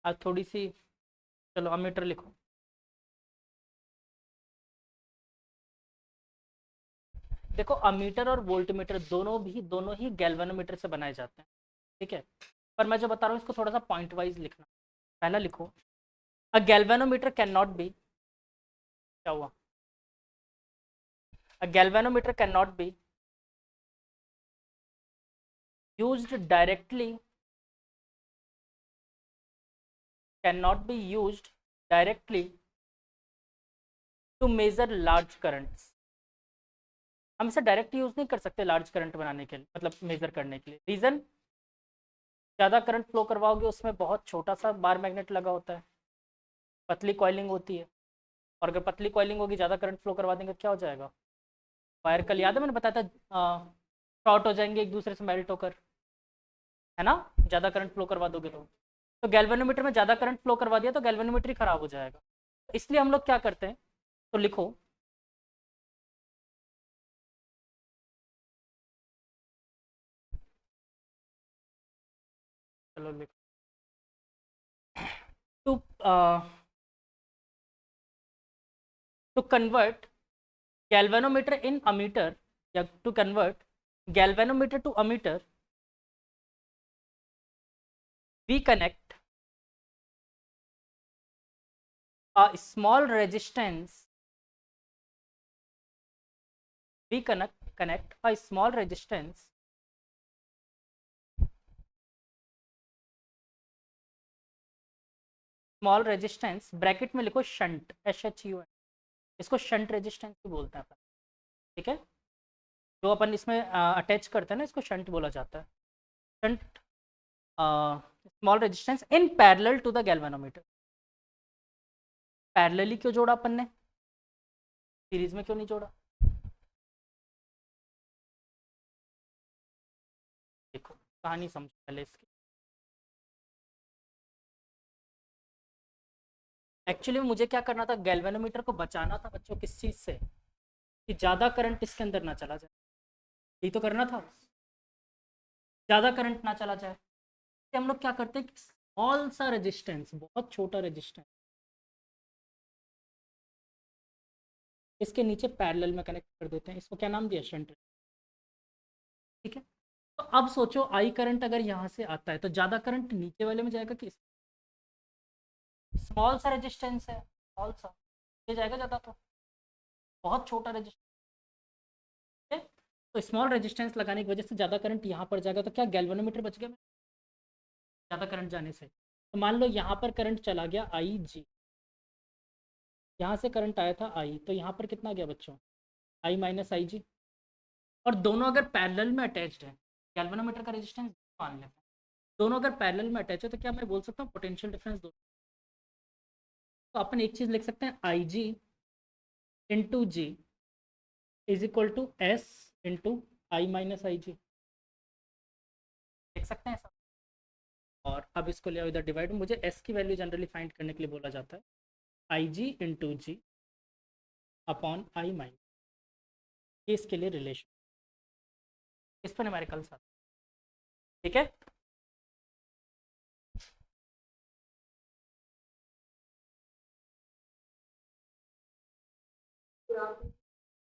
आज थोड़ी सी, चलो अमीटर लिखो। देखो अमीटर और वोल्टमीटर दोनों ही गैल्वेनोमीटर से बनाए जाते हैं, ठीक है। पर मैं जो बता रहा हूँ इसको थोड़ा सा पॉइंट वाइज लिखना। पहला लिखो, a galvanometer can not be, क्या हुआ, a galvanometer can not be used directly, can not be used directly to measure large currents. हम इसे डायरेक्ट यूज नहीं कर सकते लार्ज करंट बनाने के लिए, मतलब मेजर करने के लिए। रीजन, ज़्यादा करंट फ्लो करवाओगे उसमें बहुत छोटा सा बार मैग्नेट लगा होता है, पतली कॉइलिंग होती है। और अगर पतली कॉइलिंग होगी, ज़्यादा करंट फ्लो करवा देंगे, क्या हो जाएगा, वायर, कल याद है मैंने बताया था, शॉर्ट हो जाएंगे एक दूसरे से मेल्ट होकर, है ना, ज़्यादा करंट फ्लो करवा दोगे तो गैल्वेनोमीटर में ज़्यादा करंट फ्लो करवा दिया तो गैल्वेनोमीटर ही खराब हो जाएगा। इसलिए हम लोग क्या करते हैं, तो लिखो, चलो लिखो, to to convert galvanometer in ammeter, या to convert galvanometer to ammeter, we connect a small resistance, we connect a small resistance small resistance, bracket में लिखो शंट, SHUNT, इसको शंट रेजिस्टेंस भी बोलते हैं अपन, ठीक है। जो अपन इसमें अटैच करते हैं ना, इसको शंट बोला जाता है। Shunt small resistance in parallel to the galvanometer. Parallelly क्यों जोड़ा अपन ने, सीरीज में क्यों नहीं जोड़ा, देखो कहानी समझो पहले इसकी। एक्चुअली मुझे क्या करना था, गैल्वेनोमीटर को बचाना था बच्चों किस चीज़ से, कि ज़्यादा करंट इसके अंदर ना चला जाए, यही तो करना था, ज़्यादा करंट ना चला जाए। तो हम लोग क्या करते हैं, स्मॉल सा रेजिस्टेंस, बहुत छोटा रेजिस्टेंस, इसके नीचे पैरेलल में कनेक्ट कर देते हैं, इसको क्या नाम दिया, शंट, ठीक है। तो अब सोचो आई करंट अगर यहाँ से आता है तो ज़्यादा करंट नीचे वाले में जाएगा कि स्मॉल सा रेजिस्टेंस है, स्मॉल सा, ये जाएगा ज़्यादा, तो बहुत छोटा रेजिस्टेंस है। तो स्मॉल रेजिस्टेंस लगाने की वजह से ज़्यादा करंट यहाँ पर जाएगा, तो क्या गैल्वेनोमीटर बच गया ज़्यादा करंट जाने से। तो मान लो यहाँ पर करंट चला गया IG, यहाँ से करंट आया था I, तो यहाँ पर कितना गया बच्चों, I माइनस IG। और दोनों अगर पैरेलल में अटैच्ड है, गैल्वेनोमीटर का रेजिस्टेंस मान लेते हैं, दोनों अगर पैरेलल में अटैच है, तो क्या मैं बोल सकता हूँ पोटेंशियल डिफरेंस दो। तो अपन एक चीज़ लिख सकते हैं, IG into G is equal to S into I minus I G, लिख सकते हैं सब। और अब इसको ले आओ इधर डिवाइड में, मुझे एस की वैल्यू जनरली फाइंड करने के लिए बोला जाता है I G into G upon I minus, ये इसके लिए रिलेशन, इस पर हमारे कल साथ, ठीक है।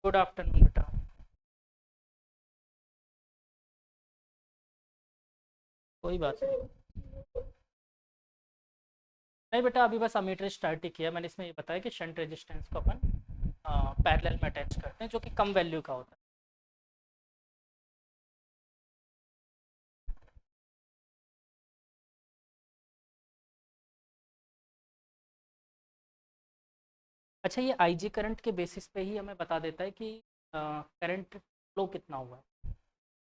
गुड आफ्टरनून बेटा, कोई बात नहीं, नहीं बेटा अभी बस अमीटर स्टार्ट ही किया मैंने, इसमें ये बताया कि शंट रेजिस्टेंस को अपन पैरेलल में अटैच करते हैं जो कि कम वैल्यू का होता है। अच्छा, ये आईजी करंट के बेसिस पे ही हमें बता देता है कि करंट फ्लो कितना हुआ है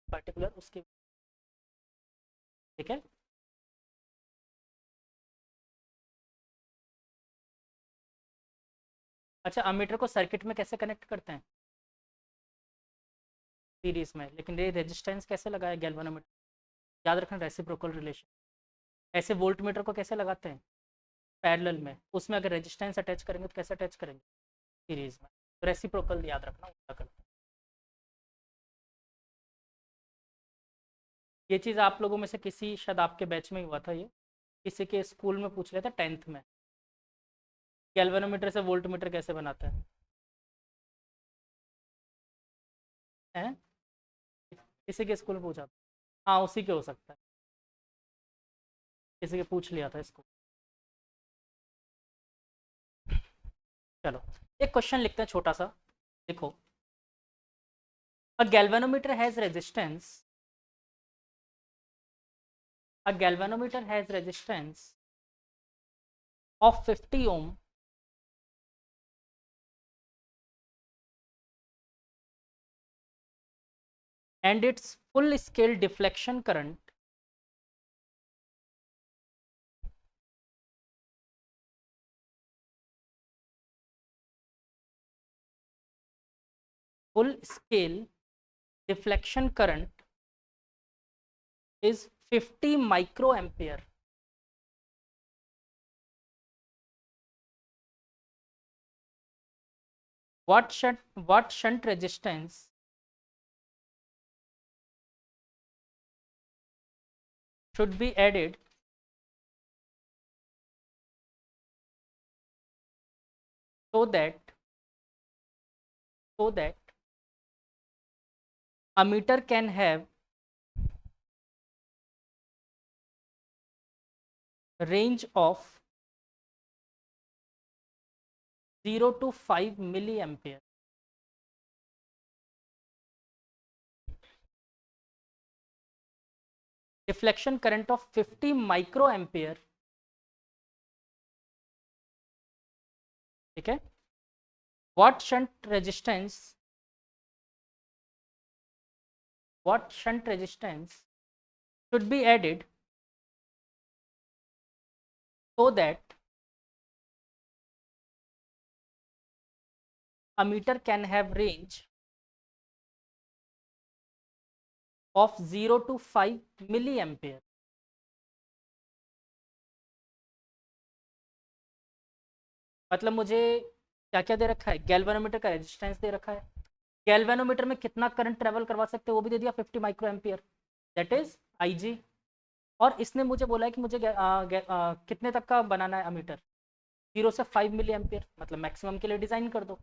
पर्टिकुलर उसके, ठीक है। अच्छा, अमीटर को सर्किट में कैसे कनेक्ट करते हैं, सीरीज में, लेकिन ये रेजिस्टेंस कैसे लगाया गैल्वेनोमीटर, याद रखना रेसिप्रोकल रिलेशन। ऐसे वोल्ट मीटर को कैसे लगाते हैं, पैरेलल में, उसमें अगर रेजिस्टेंस अटैच करेंगे तो कैसे अटैच करेंगे, सीरीज में, तो रेसिप्रोकल याद रखना उल्टा करते हैं। ये चीज़ आप लोगों में से किसी शायद आपके बैच में ही हुआ था ये, किसी के स्कूल में पूछ लेते 10th में, गैल्वेनोमीटर से वोल्टमीटर कैसे बनाते हैं? किसी के स्कूल में पूछा था। हाँ उसी के हो सकता है, किसी के पूछ लिया था इसको। चलो एक क्वेश्चन लिखते हैं छोटा सा, देखो। अ galvanometer has resistance, a galvanometer has resistance of 50 ohm and its full scale deflection current full scale deflection current is 50 microampere. What shunt resistance should be added so that a meter can have range of 0 to 5 milliampere? Deflection current of 50 microampere, ठीक है? What shunt resistance should be added so that a meter can have range of 0 to 5 milliampere? मतलब मुझे क्या क्या दे रखा है, galvanometer का resistance दे रखा है, गैल्वेनोमीटर में कितना करंट ट्रेवल करवा सकते हैं वो भी दे दिया 50 micro ampere, that is IG। और इसने मुझे बोला है कि मुझे कितने तक का बनाना है अमीटर, 0 से 5 मिली एम्पियर, मतलब मैक्सिमम के लिए डिज़ाइन कर दो।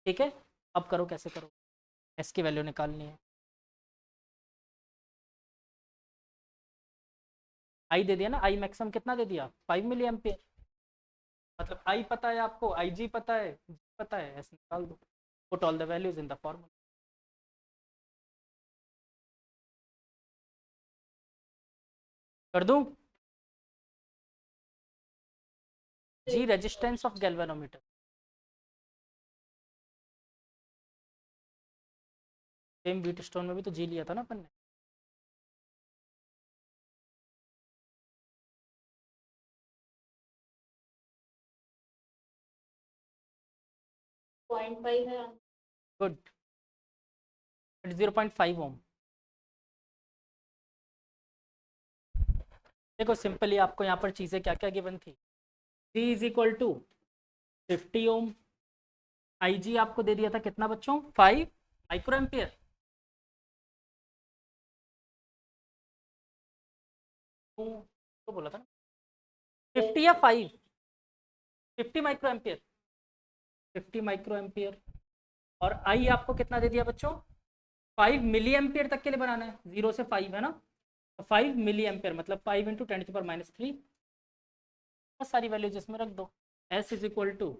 ठीक है, अब करो, कैसे करो, एस की वैल्यू निकालनी है। आई दे दिया ना, आई मैक्सिमम कितना दे दिया, 5 मिली एम्पियर, मतलब आई पता है आपको, IG पता है, G पता है, ऐसे निकाल दो, put all the values in the formula. कर दूं? G resistance of galvanometer, same Wheatstone में भी तो G लिया था ना अपन ने। 0.5 है, गुड, इट 0.5 ओम। देखो सिंपली आपको यहाँ पर चीज़ें क्या क्या गिवन थी, G is equal to 50 ohm, IG आपको दे दिया था कितना बच्चों, 5 माइक्रो एम्पियर, तो बोला था ना 50 या 5, 50 माइक्रो एम्पियर, 50 माइक्रो एम्पियर। और आई आपको कितना दे दिया बच्चों, 5 मिली एम्पियर तक के लिए बनाना है, 0 से 5 है ना, तो 5 मिली एम्पियर मतलब 5 इंटू 10⁻³ बहुत सारी वैल्यूज इसमें रख दो। S is equal to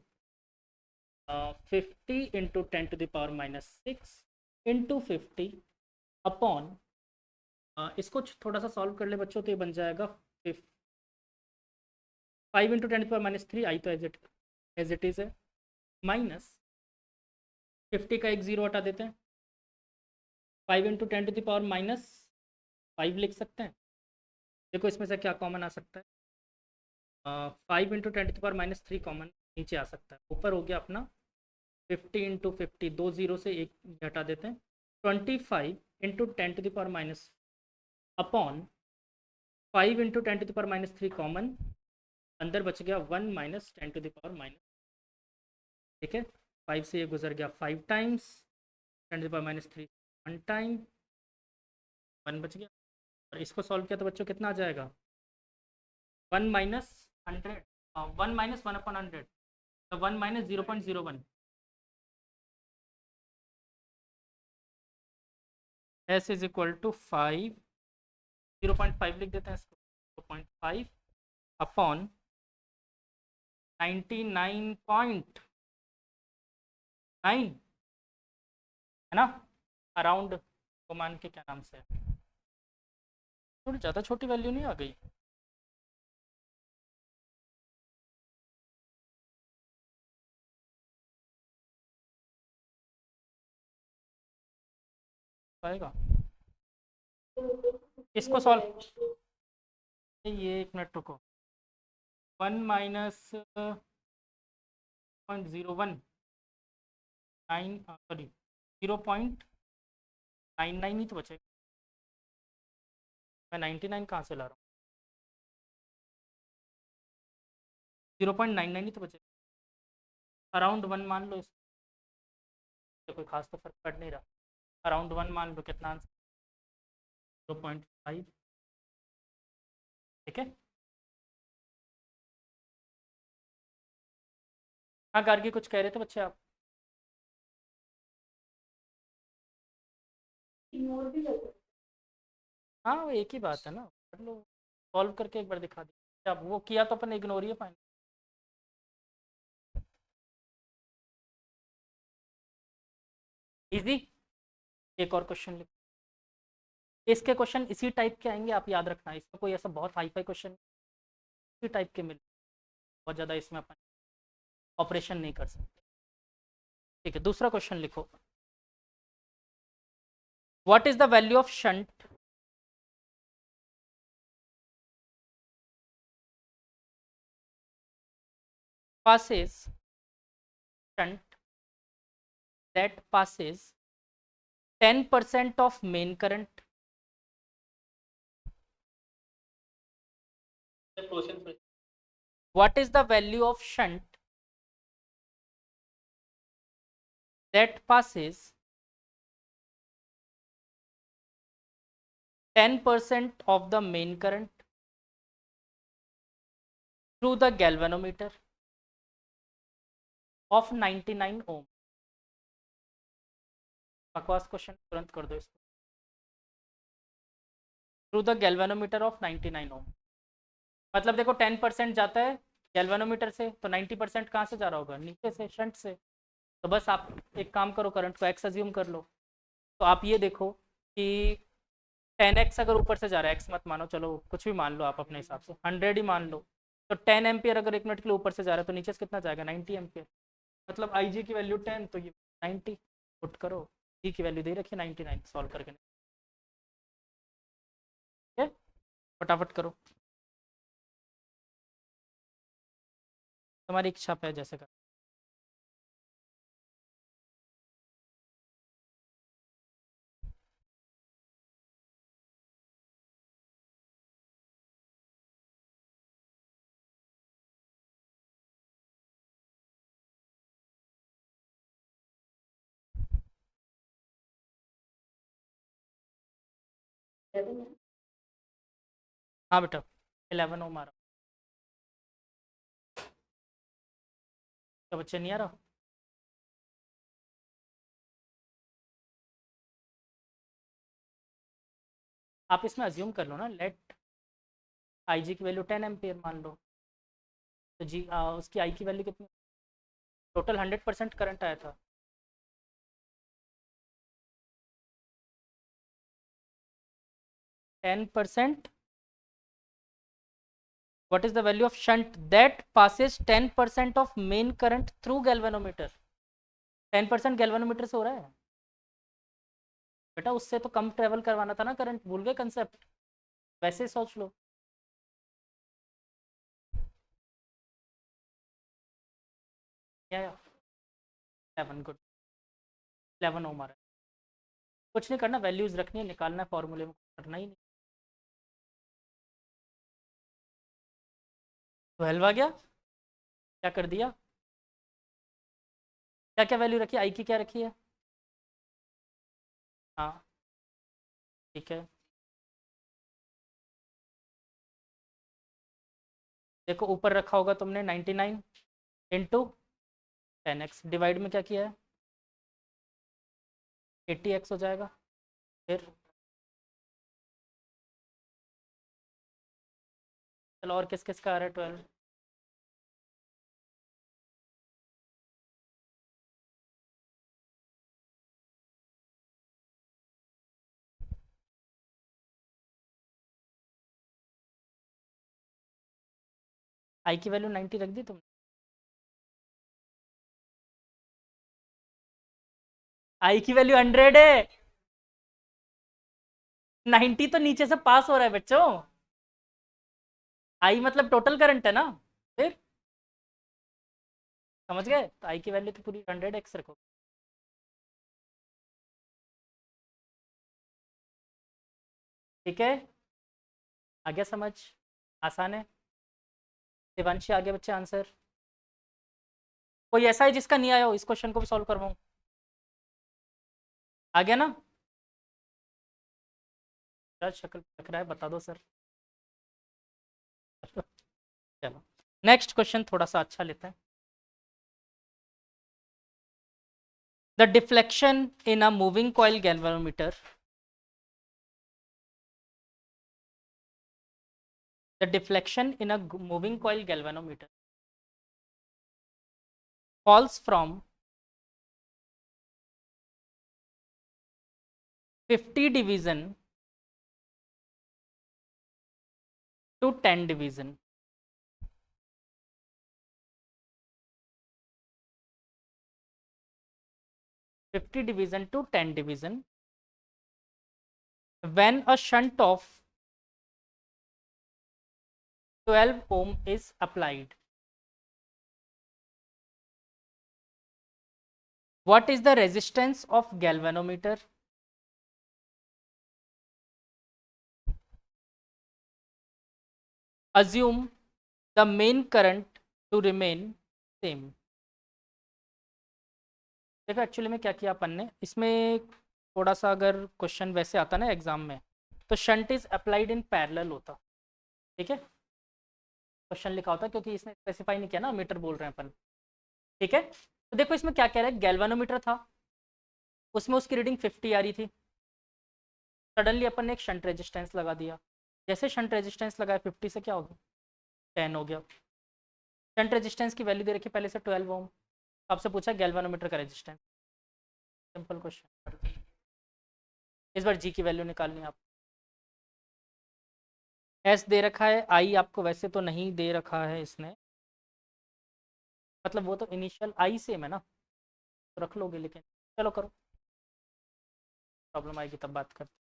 50 into 10⁻⁻6 into 50 upon, इसको थोड़ा सा सॉल्व कर ले बच्चों तो ये बन जाएगा 5 इंटू 10⁻³ आई तो एज इट इज़ है, माइनस 50 का एक जीरो हटा देते हैं, 5 इंटू 10⁻⁻5 लिख सकते हैं। देखो इसमें से क्या कॉमन आ सकता है, 5 इंटू 10⁻³ कॉमन नीचे आ सकता है, ऊपर हो गया अपना 50 इंटू 50, 2 जीरो से एक हटा देते हैं, 25 इंटू 10⁻⁻, अपॉन 5 इंटू 10⁻³ कॉमन, अंदर बच गया 1 माइनस 10⁻⁻, ठीक है, 5 से ये गुजर गया 5 टाइम्स, 10⁻³ 1 टाइम, 1 बच गया, और इसको सॉल्व किया तो बच्चों कितना आ जाएगा, 1 माइनस 100, 1 माइनस 1/100, तो 1 minus 0.01, S is equal to 5, 0.5 लिख देते हैं इसको, 0.5 अपॉन 99.9 है ना, अराउंड को मान के क्या नाम से, थोड़ी ज़्यादा छोटी वैल्यू नहीं आ गई? आएगा इसको सॉल्व, ये 1 मिनट रुको, 1 माइनस 0.019, सॉरी 0.99 ही तो बचेगा, मैं 99 कहाँ से ला रहा हूँ, 0.99 ही तो बचेगा, अराउंड 1 मान लो इसको, कोई खास तो फर्क पड़ नहीं रहा, अराउंड 1 मान लो, कितना आंसर, 0.5, ठीक है। हाँ गार्गी कुछ कह रहे थे बच्चे आप? हाँ वो एक ही बात है ना, कर लो, सॉल्व करके एक बार दिखा दो, अब वो किया तो अपन इग्नोर ही पाएंगे। इजी, एक और क्वेश्चन लिख, इसके क्वेश्चन इसी टाइप के आएंगे, आप याद रखना, इसका कोई ऐसा बहुत हाई फाई क्वेश्चन इसी टाइप के मिले, बहुत ज़्यादा इसमें अपन ऑपरेशन नहीं कर सकते। ठीक है, दूसरा क्वेश्चन लिखो, what is the value of shunt passes shunt that passes 10% of main current, what is the value of shunt that passes 10% of the main current through the galvanometer of 99 ohm? बकवास question, तुरंत कर दो इसको, through the galvanometer of 99 ओम, मतलब देखो 10% जाता है galvanometer से, तो 90% कहाँ से जा रहा होगा, नीचे से, शंट से, तो बस आप एक काम करो, करंट को एक्स अज्यूम कर लो, तो आप ये देखो कि 10x अगर ऊपर से जा रहा है, एक्स मत मानो, चलो कुछ भी मान लो आप अपने हिसाब से, 100 ही मान लो, तो 10 एम्पियर अगर 1 मिनट के लिए ऊपर से जा रहा है, तो नीचे से कितना जाएगा, 90 एम्पियर, मतलब आई जी की वैल्यू 10, तो ये 90 पुट करो, जी की वैल्यू दे रखी है 99, सॉल्व करके, ठीक है, फटाफट करो, तुम्हारी इच्छा पे है, जैसे कर, हाँ बेटा 11 ओम आ रहा, तो बच्चे नहीं आ रहा, आप इसमें अज्यूम कर लो ना, लेट आई जी की वैल्यू 10 एम्पियर मान लो, तो जी उसकी आई की वैल्यू कितनी, टोटल 100% करंट आया था, 10%, what is the value of shunt that passes 10% of main current through galvanometer, 10% galvanometer से हो रहा है बेटा, उससे तो कम ट्रेवल करवाना था ना करंट, भूल गए कंसेप्ट, वैसे ही सोच लो, या 11 गुड, 11 ओम आ रहा है, कुछ नहीं करना, वैल्यूज रखनी है, निकालना है, फॉर्मूले में करना ही नहीं, 12 आ गया, क्या कर दिया, क्या क्या वैल्यू रखी, आई की क्या रखी है, हाँ ठीक है, देखो ऊपर रखा होगा तुमने 99 इंटू 10x, डिवाइड में क्या किया है 80x हो जाएगा। फिर चलो और किस किस का आ रहा है 12। आई की वैल्यू 90 रख दी तुमने। आई की वैल्यू 100 है। 90 तो नीचे से पास हो रहा है बच्चों। आई मतलब टोटल करंट है ना। फिर समझ गए, तो आई की वैल्यू तो पूरी 100x रखो। ठीक है, आगे समझ, आसान है। शिवांशी आगे बच्चे आंसर। कोई ऐसा है जिसका नहीं आया हो, इस क्वेश्चन को भी सॉल्व करवाऊं। आ गया ना। क्या शक्ल लग रहा है, बता दो सर। चलो नेक्स्ट क्वेश्चन थोड़ा सा अच्छा लेते हैं। The deflection in a moving coil galvanometer, the deflection in a moving coil galvanometer falls from 50 division to 10 division. 50 division to 10 division when a shunt of 12 ohm is applied. What is the resistance of galvanometer? Assume the main current to remain same. देखो actually में क्या किया अपन ने इसमें, थोड़ा सा अगर question वैसे आता ना एग्जाम में, तो shunt is applied in parallel होता। ठीक है, क्वेश्चन लिखा होता क्योंकि इसने स्पेसिफाई नहीं किया ना, मीटर बोल रहे हैं अपन। ठीक है, तो देखो इसमें क्या कह रहा है, गैल्वेनोमीटर था, उसमें उसकी रीडिंग 50 आ रही थी। सडनली अपन ने एक शंट रेजिस्टेंस लगा दिया, जैसे शंट रेजिस्टेंस लगाया 50 से क्या हो गया 10 हो गया। शंट रेजिस्टेंस की वैल्यू दे रखी पहले से 12 ओम। आपसे पूछा गैल्वेनोमीटर का रेजिस्टेंस, सिंपल क्वेश्चन। इस बार जी की वैल्यू निकालनी है आप। एस दे रखा है, आई आपको वैसे तो नहीं दे रखा है इसने, मतलब वो तो इनिशियल आई सेम है ना, तो रख लोगे, लेकिन चलो करो, प्रॉब्लम आएगी तब बात करते।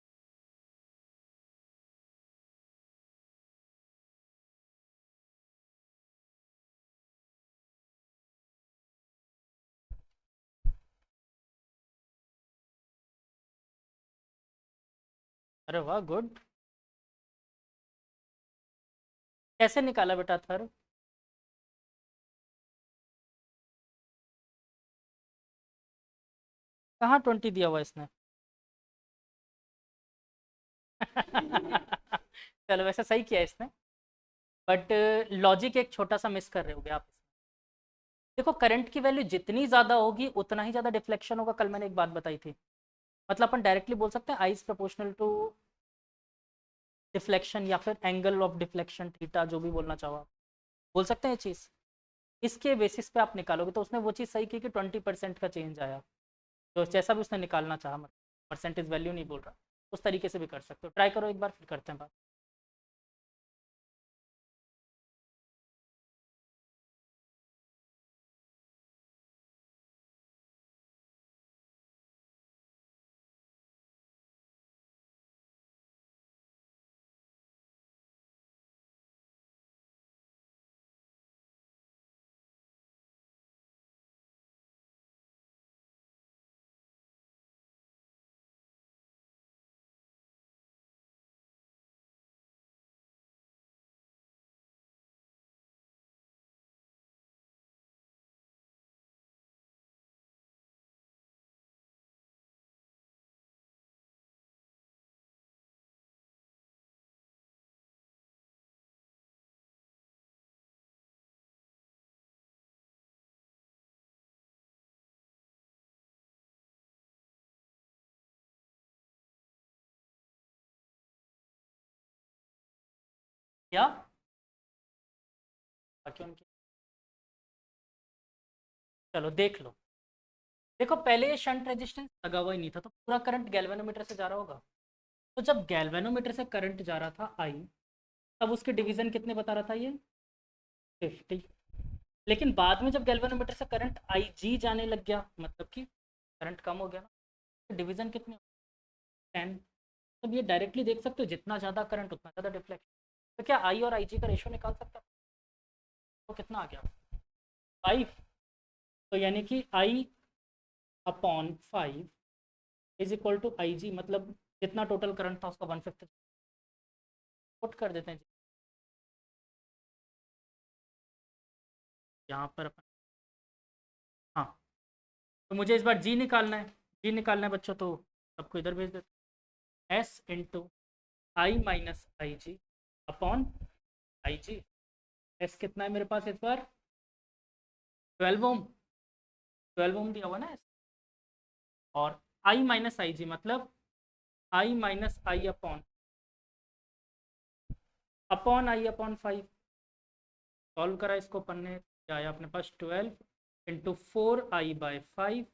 अरे वाह गुड। कैसे निकाला बेटा थर। कहाँ 20 दिया हुआ इसने। चलो वैसे सही किया इसने, बट लॉजिक एक छोटा सा मिस कर रहे होगे आप। देखो करंट की वैल्यू जितनी ज्यादा होगी उतना ही ज्यादा डिफ्लेक्शन होगा, कल मैंने एक बात बताई थी। मतलब अपन डायरेक्टली बोल सकते हैं I is proportional to deflection, या फिर एंगल ऑफ डिफ्लेक्शन थीटा, जो भी बोलना चाहो आप बोल सकते हैं ये चीज। इसके बेसिस पे आप निकालोगे, तो उसने वो चीज़ सही की कि 20% का चेंज आया, तो जैसा भी उसने निकालना चाहा, मतलब परसेंटेज वैल्यू नहीं बोल रहा, उस तरीके से भी कर सकते हो। ट्राई करो एक बार, फिर करते हैं बात। या बाकी उनकी, चलो देख लो। देखो पहले ये शंट रेजिस्टेंस लगा हुआ ही नहीं था, तो पूरा करंट गैल्वेनोमीटर से जा रहा होगा। तो जब गैल्वेनोमीटर से करंट जा रहा था आई, तब उसके डिवीजन कितने बता रहा था ये, 50। लेकिन बाद में जब गैल्वेनोमीटर से करंट आई जी जाने लग गया, मतलब कि करंट कम हो गया ना, तो डिवीजन कितने, 10। तब ये डायरेक्टली देख सकते हो, जितना ज़्यादा करंट उतना ज़्यादा डिफ्लेक्शन। तो क्या आई और आई जी का रेशो निकाल सकता है? तो कितना आ गया, 5। तो यानी कि आई upon 5 is equal to I G, मतलब जितना टोटल करंट था उसका 1/5 पुट कर देते हैं जी। यहाँ पर अपन, हाँ, तो मुझे इस बार जी निकालना है। जी निकालना है बच्चों, तो सबको इधर भेज देते हैं। S into I minus I G upon I G. S कितना है मेरे पास इस बार, 12 ओम। 12 ओम दिया हुआ ना एस। और आई माइनस आई जी मतलब I minus I upon I upon 5। Solve करा इसको अपन ने, क्या आया अपने पास, 12 into 4 I by 5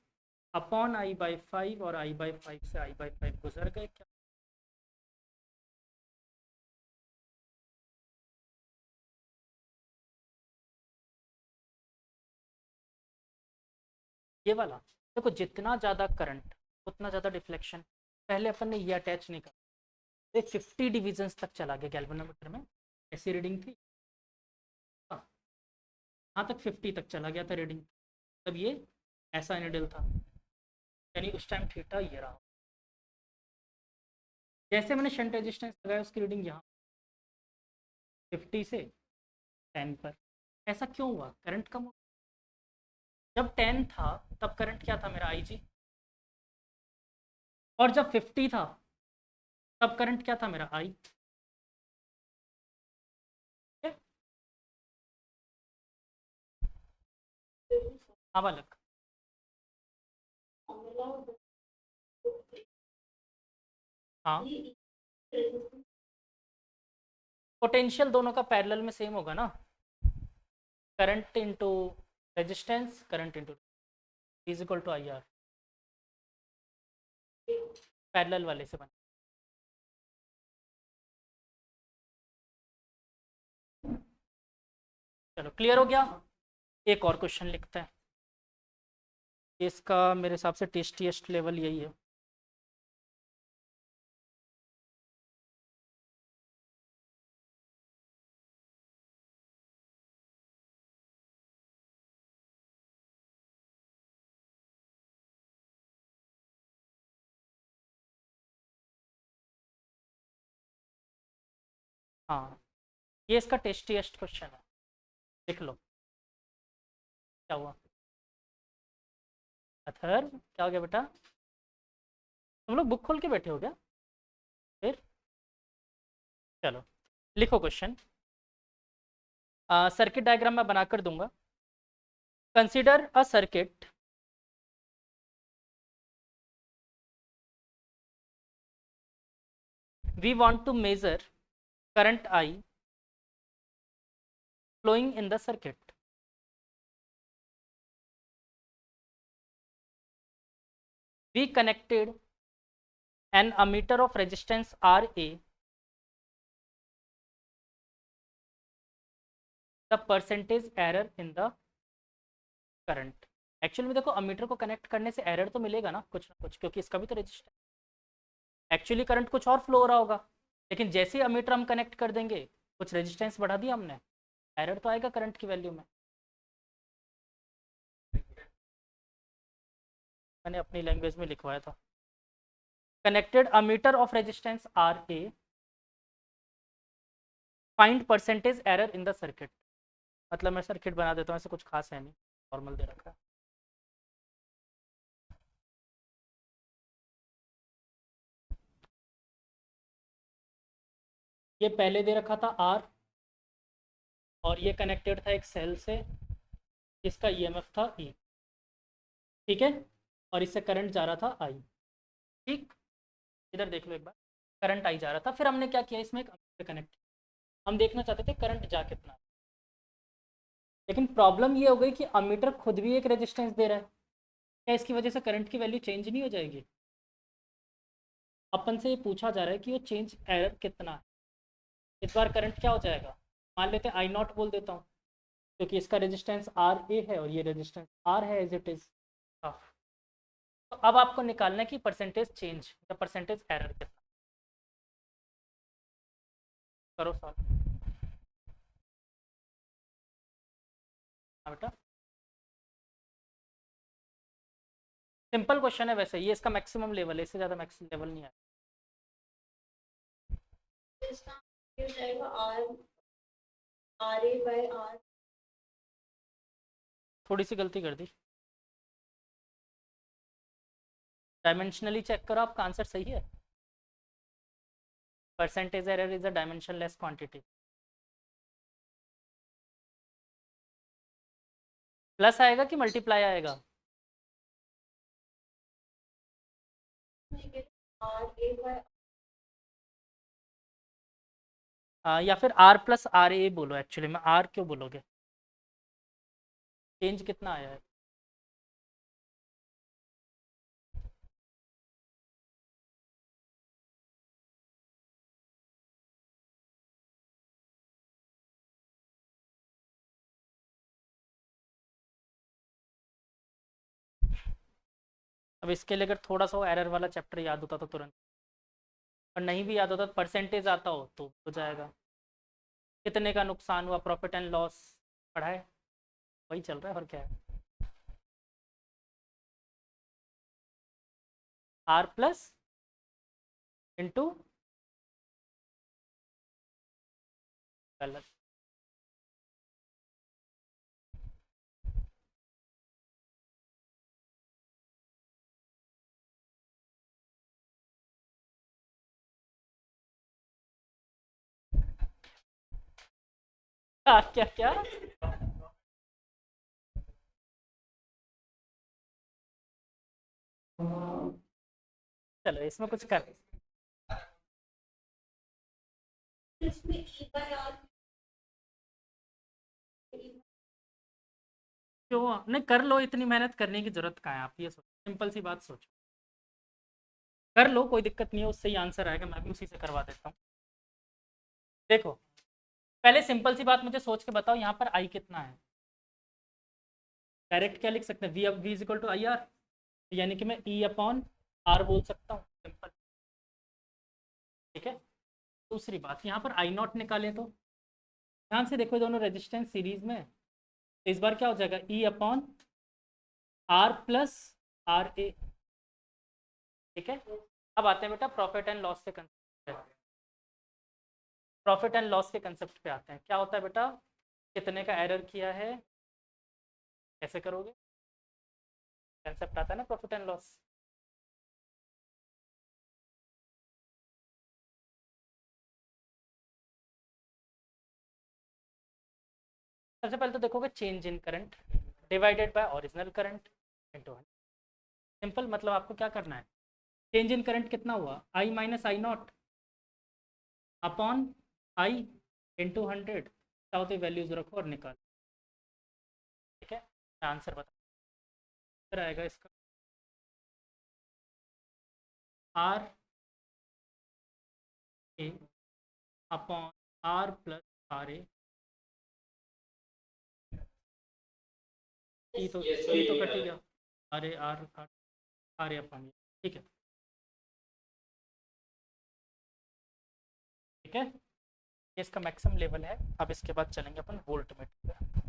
upon I by 5, और आई बाई 5 से आई बाई 5 गुजर गए क्या। ये वाला, देखो जितना ज़्यादा करंट उतना ज़्यादा डिफ्लेक्शन। पहले अपन ने ये अटैच नहीं करा, 50 डिविजन्स तक चला गया गैल्वेनोमीटर में। ऐसी रीडिंग थी, हाँ, यहाँ तक 50 तक चला गया था रीडिंग। तब ये ऐसा निडल था, यानी उस टाइम थीटा ये रहा। जैसे मैंने शंट रेजिस्टेंस लगाया उसकी रीडिंग यहाँ 50 से 10 पर। ऐसा क्यों हुआ, करंट कम हो। जब 10 था तब करंट क्या था मेरा, आई जी। और जब 50 था तब करंट क्या था मेरा, आई। हाँ बालक, हाँ, पोटेंशियल दोनों का पैरेलल में सेम होगा ना। Current into resistance, current into is equal to I R, parallel वाले से बन। चलो क्लियर हो गया। एक और क्वेश्चन लिखते हैं, इसका मेरे हिसाब से टेस्टीएस्ट लेवल यही है। हाँ, ये इसका टेस्टीएस्ट क्वेश्चन है, लिख लो। क्या हुआ, अथर क्या हो गया बेटा, तुम लोग बुक खोल के बैठे हो क्या फिर। चलो लिखो क्वेश्चन, सर्किट डायग्राम मैं बनाकर दूंगा। Consider a circuit we want to measure current I flowing in the circuit. We connected an ammeter of resistance RA. The percentage error in the current. Actual में देखो अमीटर को connect करने से error तो मिलेगा ना कुछ ना कुछ, क्योंकि इसका भी तो रेजिस्टेंस, एक्चुअली करंट कुछ और फ्लो हो रहा होगा, लेकिन जैसे ही अमीटर हम कनेक्ट कर देंगे, कुछ रेजिस्टेंस बढ़ा दिया हमने, एरर तो आएगा करंट की वैल्यू में। मैंने अपनी लैंग्वेज में लिखवाया था, connected ammeter of resistance R A, find percentage error in the circuit. मतलब मैं सर्किट बना देता हूँ, ऐसे कुछ खास है नहीं, नॉर्मल दे रखा है। ये पहले दे रखा था आर, और ये कनेक्टेड था एक सेल से, इसका ईएमएफ था ई, ठीक है, और इससे करंट जा रहा था आई। ठीक, इधर देख लो एक बार, करंट आई जा रहा था, फिर हमने क्या किया, इसमें एक अमीटर कनेक्ट, हम देखना चाहते थे करंट जा कितना है। लेकिन प्रॉब्लम ये हो गई कि अमीटर खुद भी एक रेजिस्टेंस दे रहा है। क्या इसकी वजह से करंट की वैल्यू चेंज नहीं हो जाएगी? अपन से ये पूछा जा रहा है कि वो चेंज एरर कितना है। इस बार करंट क्या हो जाएगा? मान लेते हैं आई नॉट बोल देता हूँ, क्योंकि इसका रेजिस्टेंस आर ए है और ये रेजिस्टेंस आर है एज इट इज। हाँ, तो अब आपको निकालना है कि परसेंटेज चेंज या परसेंटेज एरर कितना। करो सॉल्व। हाँ बेटा, सिंपल क्वेश्चन है वैसे, ये इसका मैक्सिमम लेवल है, इससे ज़्यादा मैक्सिमम लेवल नहीं है। इसका हो जाएगा R R A by R. थोड़ी सी गलती कर दी, डायमेंशनली चेक करो, आपका आंसर सही है। Percentage error is a dimensionless quantity. Plus आएगा कि मल्टीप्लाई आएगा? आर ए बाय या फिर आर प्लस आर ए बोलो, एक्चुअली में आर क्यों बोलोगे? चेंज कितना आया है? अब इसके लिए अगर थोड़ा सा एरर वाला चैप्टर याद होता तो तुरंत, और नहीं भी याद होता तो परसेंटेज आता तो हो जाएगा। कितने का नुकसान हुआ, प्रॉफिट एंड लॉस पढ़ा है, वही चल रहा है और क्या है। आर प्लस इंटू, गलत। क्या क्या क्या? चलो इसमें कुछ कर, इसमें ई बाय आर। क्यों नहीं कर लो, इतनी मेहनत करने की जरूरत कहाँ है? आप ये सोचो, सिंपल सी बात सोचो, कर लो, कोई दिक्कत नहीं है, उससे ही आंसर आएगा, मैं भी उसी से करवा देता हूँ। देखो, पहले सिंपल सी बात मुझे सोच के बताओ, यहाँ पर आई कितना है? डायरेक्ट क्या लिख सकते हैं, V is equal to I R, यानी कि मैं ई अपॉन आर बोल सकता हूँ, सिंपल। ठीक है। दूसरी बात, यहाँ पर आई नॉट निकालें तो ध्यान से देखो, दोनों रेजिस्टेंस सीरीज में, तो इस बार क्या हो जाएगा, E upon R plus R A. ठीक है। अब आते हैं बेटा प्रॉफिट एंड लॉस के कंसेप्ट पे। प्रॉफिट एंड लॉस के कंसेप्ट पे आते हैं। क्या होता है बेटा, कितने का एरर किया है, कैसे करोगे? कंसेप्ट आता है ना प्रॉफिट एंड लॉस। सबसे पहले तो देखोगे change in current divided by original current into 100। Simple, मतलब आपको क्या करना है, चेंज इन करंट कितना हुआ, I minus I not upon I into 100। चाहो तो वैल्यूज रखो और निकालो। ठीक है, आंसर बता, फिर आएगा इसका R A upon R plus R A. E तो कट ही गया, R A R R R A upon. ठीक है, ठीक है, ये इसका मैक्सिमम लेवल है। अब इसके बाद चलेंगे अपन वोल्ट मीटर पे।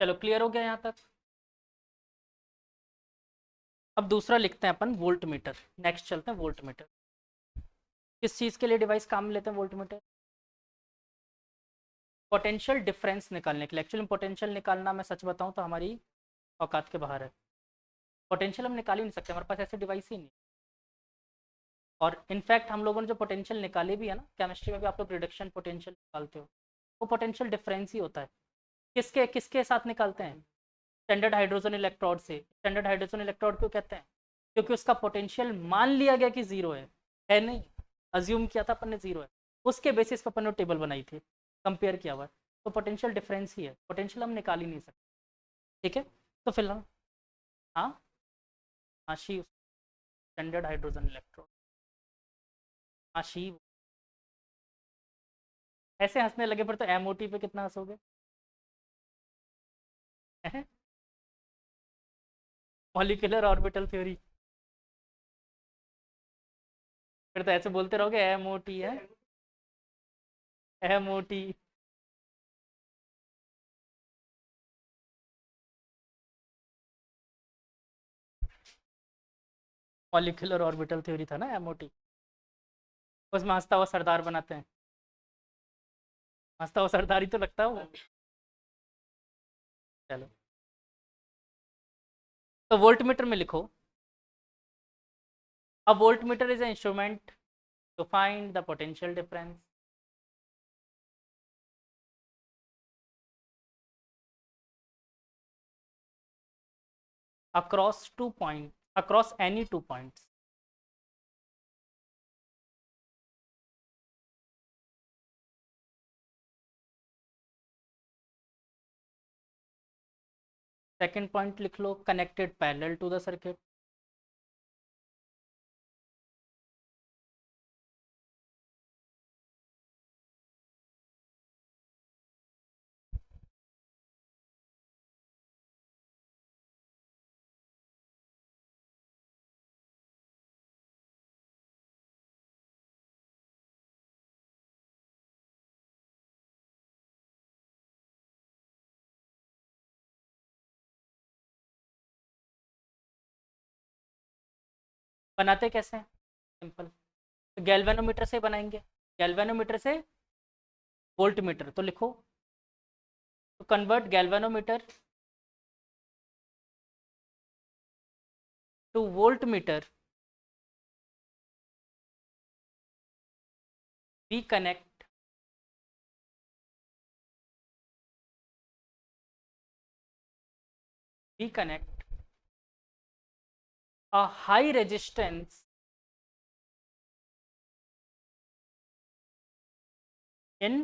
चलो क्लियर हो गया यहाँ तक। अब दूसरा लिखते हैं अपन वोल्ट मीटर। नेक्स्ट चलते हैं वोल्ट मीटर। किस चीज़ के लिए डिवाइस काम में लेते हैं वोल्ट मीटर? पोटेंशियल डिफरेंस निकालने के लिए। एक्चुअली पोटेंशियल निकालना, मैं सच बताऊं तो हमारी औकात के बाहर है। पोटेंशियल हम निकाल ही नहीं सकते, हमारे पास ऐसे डिवाइस ही नहीं। और इनफैक्ट हम लोगों ने जो पोटेंशियल निकाले भी है ना, केमिस्ट्री में भी आप लोग रिडक्शन पोटेंशियल निकालते हो, वो पोटेंशियल डिफरेंस ही होता है। किसके किसके साथ निकालते हैं? स्टैंडर्ड हाइड्रोजन इलेक्ट्रोड से। स्टैंडर्ड हाइड्रोजन इलेक्ट्रोड क्यों कहते हैं? क्योंकि उसका पोटेंशियल मान लिया गया कि जीरो है नहीं, अज्यूम किया था अपन ने जीरो है, उसके बेसिस पर अपन ने टेबल बनाई थी, कंपेयर किया हुआ है। तो पोटेंशियल डिफरेंस ही है, पोटेंशियल हम निकाल ही नहीं सकते। ठीक है, तो फिलहाल हाँ, आशी स्टैंडर्ड हाइड्रोजन इलेक्ट्रोड, आशी। ऐसे हंसने लगे फिर तो एमओटी पे कितना हंसोगे। मॉलिक्यूलर ऑर्बिटल थ्योरी, फिर तो ऐसे बोलते रहोगे एमओटी है, एमओटी। मॉलिक्यूलर ऑर्बिटल थ्योरी था ना एमओटी, उसमें हंसता हुआ सरदार बनाते हैं। हंसता हुआ सरदार ही तो लगता है वो। चलो, तो वोल्ट मीटर में लिखो, a voltmeter is an instrument to find the potential difference across two points, across any two points. Second point लिख लो, connected parallel to the circuit. बनाते कैसे हैं? सिंपल, तो गैल्वेनोमीटर से बनाएंगे। गैल्वेनोमीटर से वोल्ट मीटर, तो लिखो, तो convert galvanometer to volt metre, we connect we connect a high resistance in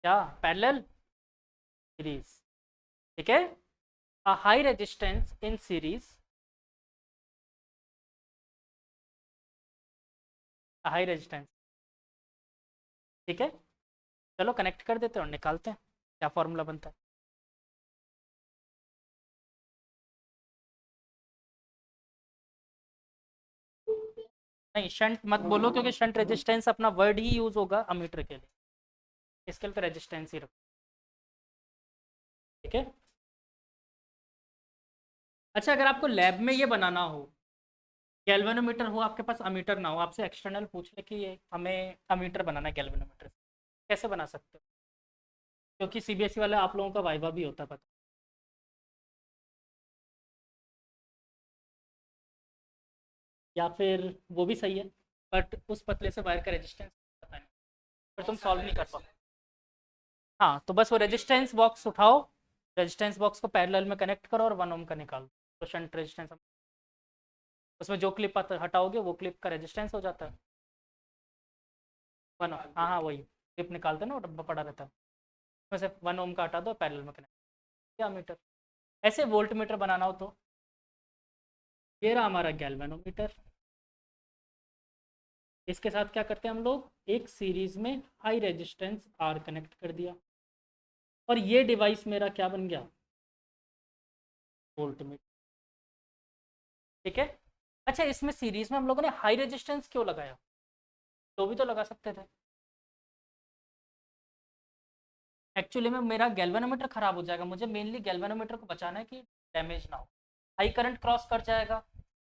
क्या पैरेलल सीरीज। ठीक है, a high resistance in series, a high resistance। ठीक है, चलो कनेक्ट कर देते हैं और निकालते हैं क्या फॉर्मूला बनता है। नहीं, शंट मत बोलो, क्योंकि शंट रेजिस्टेंस अपना वर्ड ही यूज होगा अमीटर के लिए, इसके लिए तो रेजिस्टेंस ही रखो। ठीक है, अच्छा अगर आपको लैब में ये बनाना हो, गैल्वेनोमीटर हो आपके पास, अमीटर ना हो, आपसे एक्सटर्नल पूछ ले कि ये हमें अमीटर बनाना है गैल्वेनोमीटर, कैसे बना सकते हो? क्योंकि सीबीएसई वाले आप लोगों का वाइवा भी होता है, पता। या फिर वो भी सही है, बट उस पतले से वायर का रेजिस्टेंस पता नहीं, फिर तुम सॉल्व नहीं कर पाओ। हाँ, तो बस वो रेजिस्टेंस बॉक्स उठाओ, रेजिस्टेंस बॉक्स को पैरेलल में कनेक्ट करो और 1 ओम का निकालो, तो शंट रेजिस्टेंस, उसमें जो क्लिप हटाओगे वो क्लिप का रेजिस्टेंस हो जाता है 1 ओम। हाँ हाँ, वही क्लिप निकालते हैं ना, वो डब्बा पड़ा रहता है, उसमें से 1 ओम का हटा दो, पैरेलल में कनेक्ट, क्या मीटर। ऐसे वोल्ट मीटर बनाना हो तो ये रहा हमारा गैल्वेनोमीटर। इसके साथ क्या करते हैं हम लोग, एक सीरीज में हाई रेजिस्टेंस आर कनेक्ट कर दिया, और ये डिवाइस मेरा क्या बन गया, वोल्ट मीटर। ठीक है, अच्छा इसमें सीरीज में हम लोगों ने हाई रेजिस्टेंस क्यों लगाया, तो भी तो लगा सकते थे। एक्चुअली में मेरा गैल्वेनोमीटर खराब हो जाएगा, मुझे मेनली गैल्वेनोमीटर को बचाना है कि डैमेज ना हो। हाई करंट क्रॉस कर जाएगा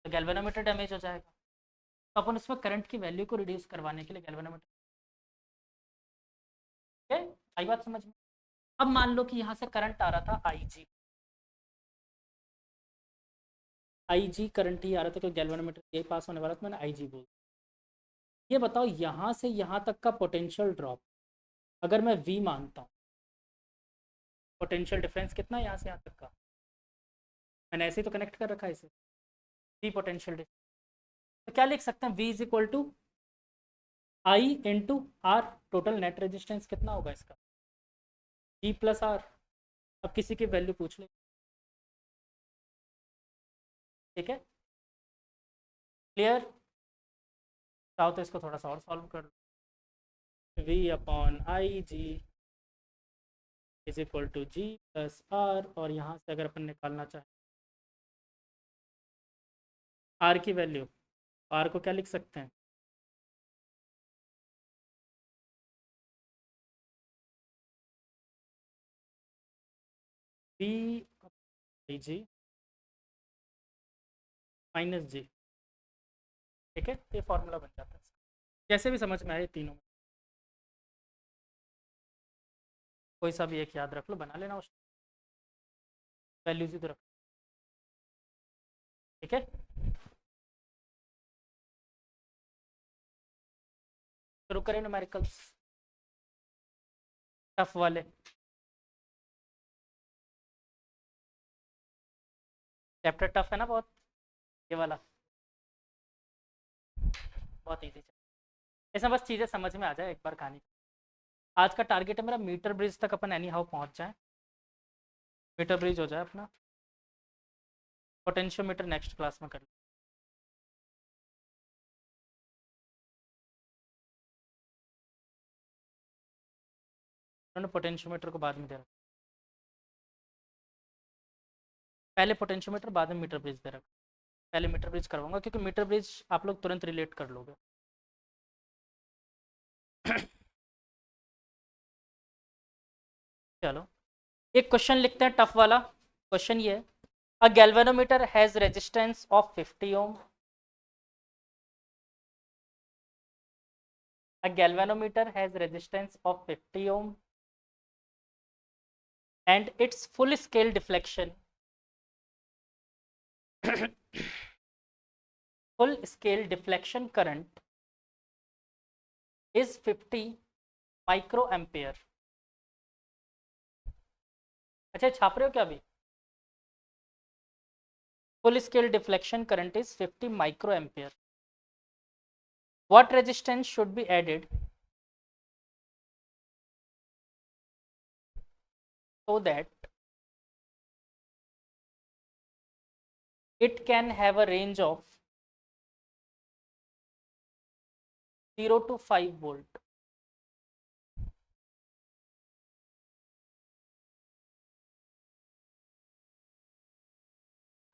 तो गैल्वेनोमीटर डैमेज हो जाएगा, तो अपन उसमें करंट की वैल्यू को रिड्यूस करवाने के लिए गैल्वेनोमीटर। ठीक है, आई बात समझ में। अब मान लो कि यहाँ से करंट आ रहा था आई जी करंट ही आ रहा था, क्योंकि गैल्वेनोमीटर यही पास होने वाला था, मैंने आई जी बोल। ये बताओ यहाँ से यहाँ तक का पोटेंशियल ड्रॉप अगर मैं वी मानता हूँ, पोटेंशियल डिफरेंस कितना है यहाँ से यहाँ तक का, मैंने ऐसे ही तो कनेक्ट कर रखा है इसे, वी पोटेंशियल डिफरेंस। तो क्या लिख सकते हैं, V is equal to I into R, total net resistance कितना होगा इसका, जी प्लस आर। अब किसी की वैल्यू पूछ ले, ठीक है, क्लियर। चाहो तो इसको थोड़ा सा और सॉल्व कर लो, V upon I G is equal to G plus R, और यहाँ से अगर अपन निकालना चाहें आर की वैल्यू, आर को क्या लिख सकते हैं, वी आई जी माइनस जी। ठीक है, ये फॉर्मूला बन जाता है, जैसे भी समझ में आए तीनों में कोई सा भी एक याद रख लो, बना लेना उस वैल्यूज ही तो रख। ठीक है, शुरू करें न्यूमेरिकल्स टफ वाले। चैप्टर टफ है ना बहुत, ये वाला बहुत इजी। इसमें बस चीज़ें समझ में आ जाए एक बार कहानी। आज का टारगेट है मेरा मीटर ब्रिज तक अपन एनी हाउ पहुँच जाए, मीटर ब्रिज हो जाए अपना, पोटेंशियोमीटर नेक्स्ट क्लास में कर उन्होंने पोटेंशियोमीटर को बाद में दे रखा, पहले पोटेंशियोमीटर बाद में मीटर ब्रिज दे रखा, पहले मीटर ब्रिज करवाऊंगा क्योंकि मीटर ब्रिज आप लोग तुरंत रिलेट कर लोगे। चलो एक क्वेश्चन लिखते हैं टफ वाला। क्वेश्चन ये है, a galvanometer has resistance of 50 ohm, a galvanometer has resistance of 50 ohm and its full scale deflection full scale deflection current is 50 microampere। अच्छा छाप रहे हो क्या अभी, full scale deflection current is 50 microampere, what resistance should be added so that it can have a range of 0 to 5 volt।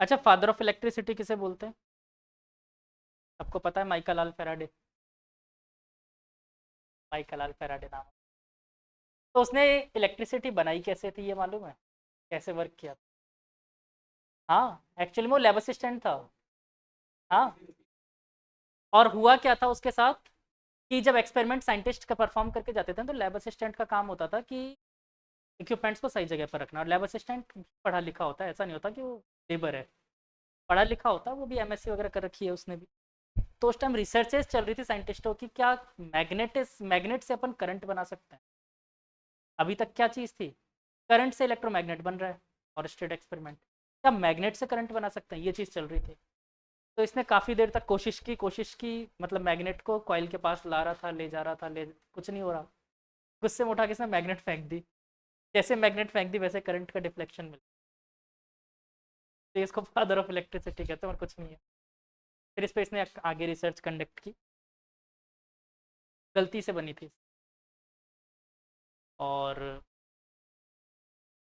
अच्छा father of electricity किसे बोलते हैं, सबको पता है, माइकल लाल फैराडे, माइकल लाल फैराडे नाम। तो उसने इलेक्ट्रिसिटी बनाई कैसे थी ये मालूम है, कैसे वर्क किया था? हाँ एक्चुअली में वो लैब असिस्टेंट था। हाँ, और हुआ क्या था उसके साथ कि जब एक्सपेरिमेंट साइंटिस्ट का परफॉर्म करके जाते थे तो लैब असिस्टेंट का काम होता था कि इक्विपमेंट्स को सही जगह पर रखना, और लैब असिस्टेंट पढ़ा लिखा होता है, ऐसा नहीं होता कि वो लेबर है, पढ़ा लिखा होता है, वो भी एमएससी वगैरह कर रखी है उसने भी। तो उस टाइम रिसर्चेस चल रही थी साइंटिस्टों की, क्या मैग्नेट से अपन करंट बना सकते हैं। अभी तक क्या चीज़ थी, करंट से इलेक्ट्रोमैग्नेट बन रहा है, और स्टेट एक्सपेरिमेंट, क्या मैग्नेट से करंट बना सकते हैं, ये चीज़ चल रही थी। तो इसने काफ़ी देर तक कोशिश की, मतलब मैग्नेट को कॉइल के पास ला रहा था, ले जा रहा था, कुछ नहीं हो रहा, गुस्से में उठा के इसने मैग्नेट फेंक दी, जैसे मैग्नेट फेंक दी वैसे करंट का डिफ्लेक्शन मिला, तो इसको फादर ऑफ इलेक्ट्रिसिटी कहते हैं और कुछ नहीं है। फिर इस पर इसने आगे रिसर्च कंडक्ट की, गलती से बनी थी। और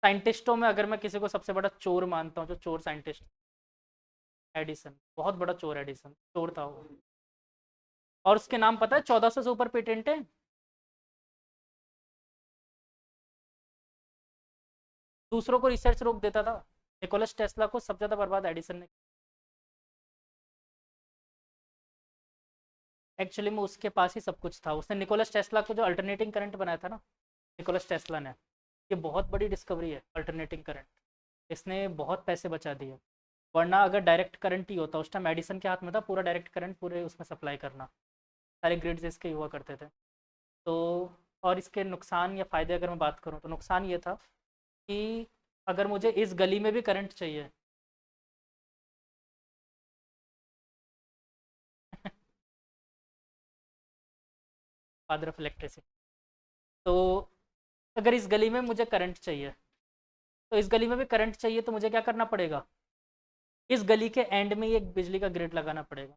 साइंटिस्टों में अगर मैं किसी को सबसे बड़ा चोर मानता हूँ, जो चोर साइंटिस्ट, एडिसन, बहुत बड़ा चोर, एडिसन चोर था वो। और उसके नाम पता है, 1400 से ऊपर पेटेंट है। दूसरों को रिसर्च रोक देता था। निकोलस टेस्ला को सबसे ज़्यादा बर्बाद एडिसन ने। एक्चुअली में उसके पास ही सब कुछ था। उसने निकोलस टेस्ला को जो अल्टरनेटिंग करंट बनाया था ना, निकोलस टेस्ला ने, ये बहुत बड़ी डिस्कवरी है अल्टरनेटिंग करंट। इसने बहुत पैसे बचा दिए। वरना अगर डायरेक्ट करंट ही होता, उस टाइम एडिसन के हाथ में था पूरा डायरेक्ट करंट पूरे उसमें सप्लाई करना, सारे ग्रिड्स इसके हुआ करते थे। तो और इसके नुकसान या फ़ायदे अगर मैं बात करूँ तो नुकसान ये था कि अगर मुझे इस गली में भी करंट चाहिए फादर ऑफ इलेक्ट्रिसिटी, तो अगर इस गली में मुझे करंट चाहिए, तो इस गली में भी करंट चाहिए तो मुझे क्या करना पड़ेगा, इस गली के एंड में ही एक बिजली का ग्रिड लगाना पड़ेगा।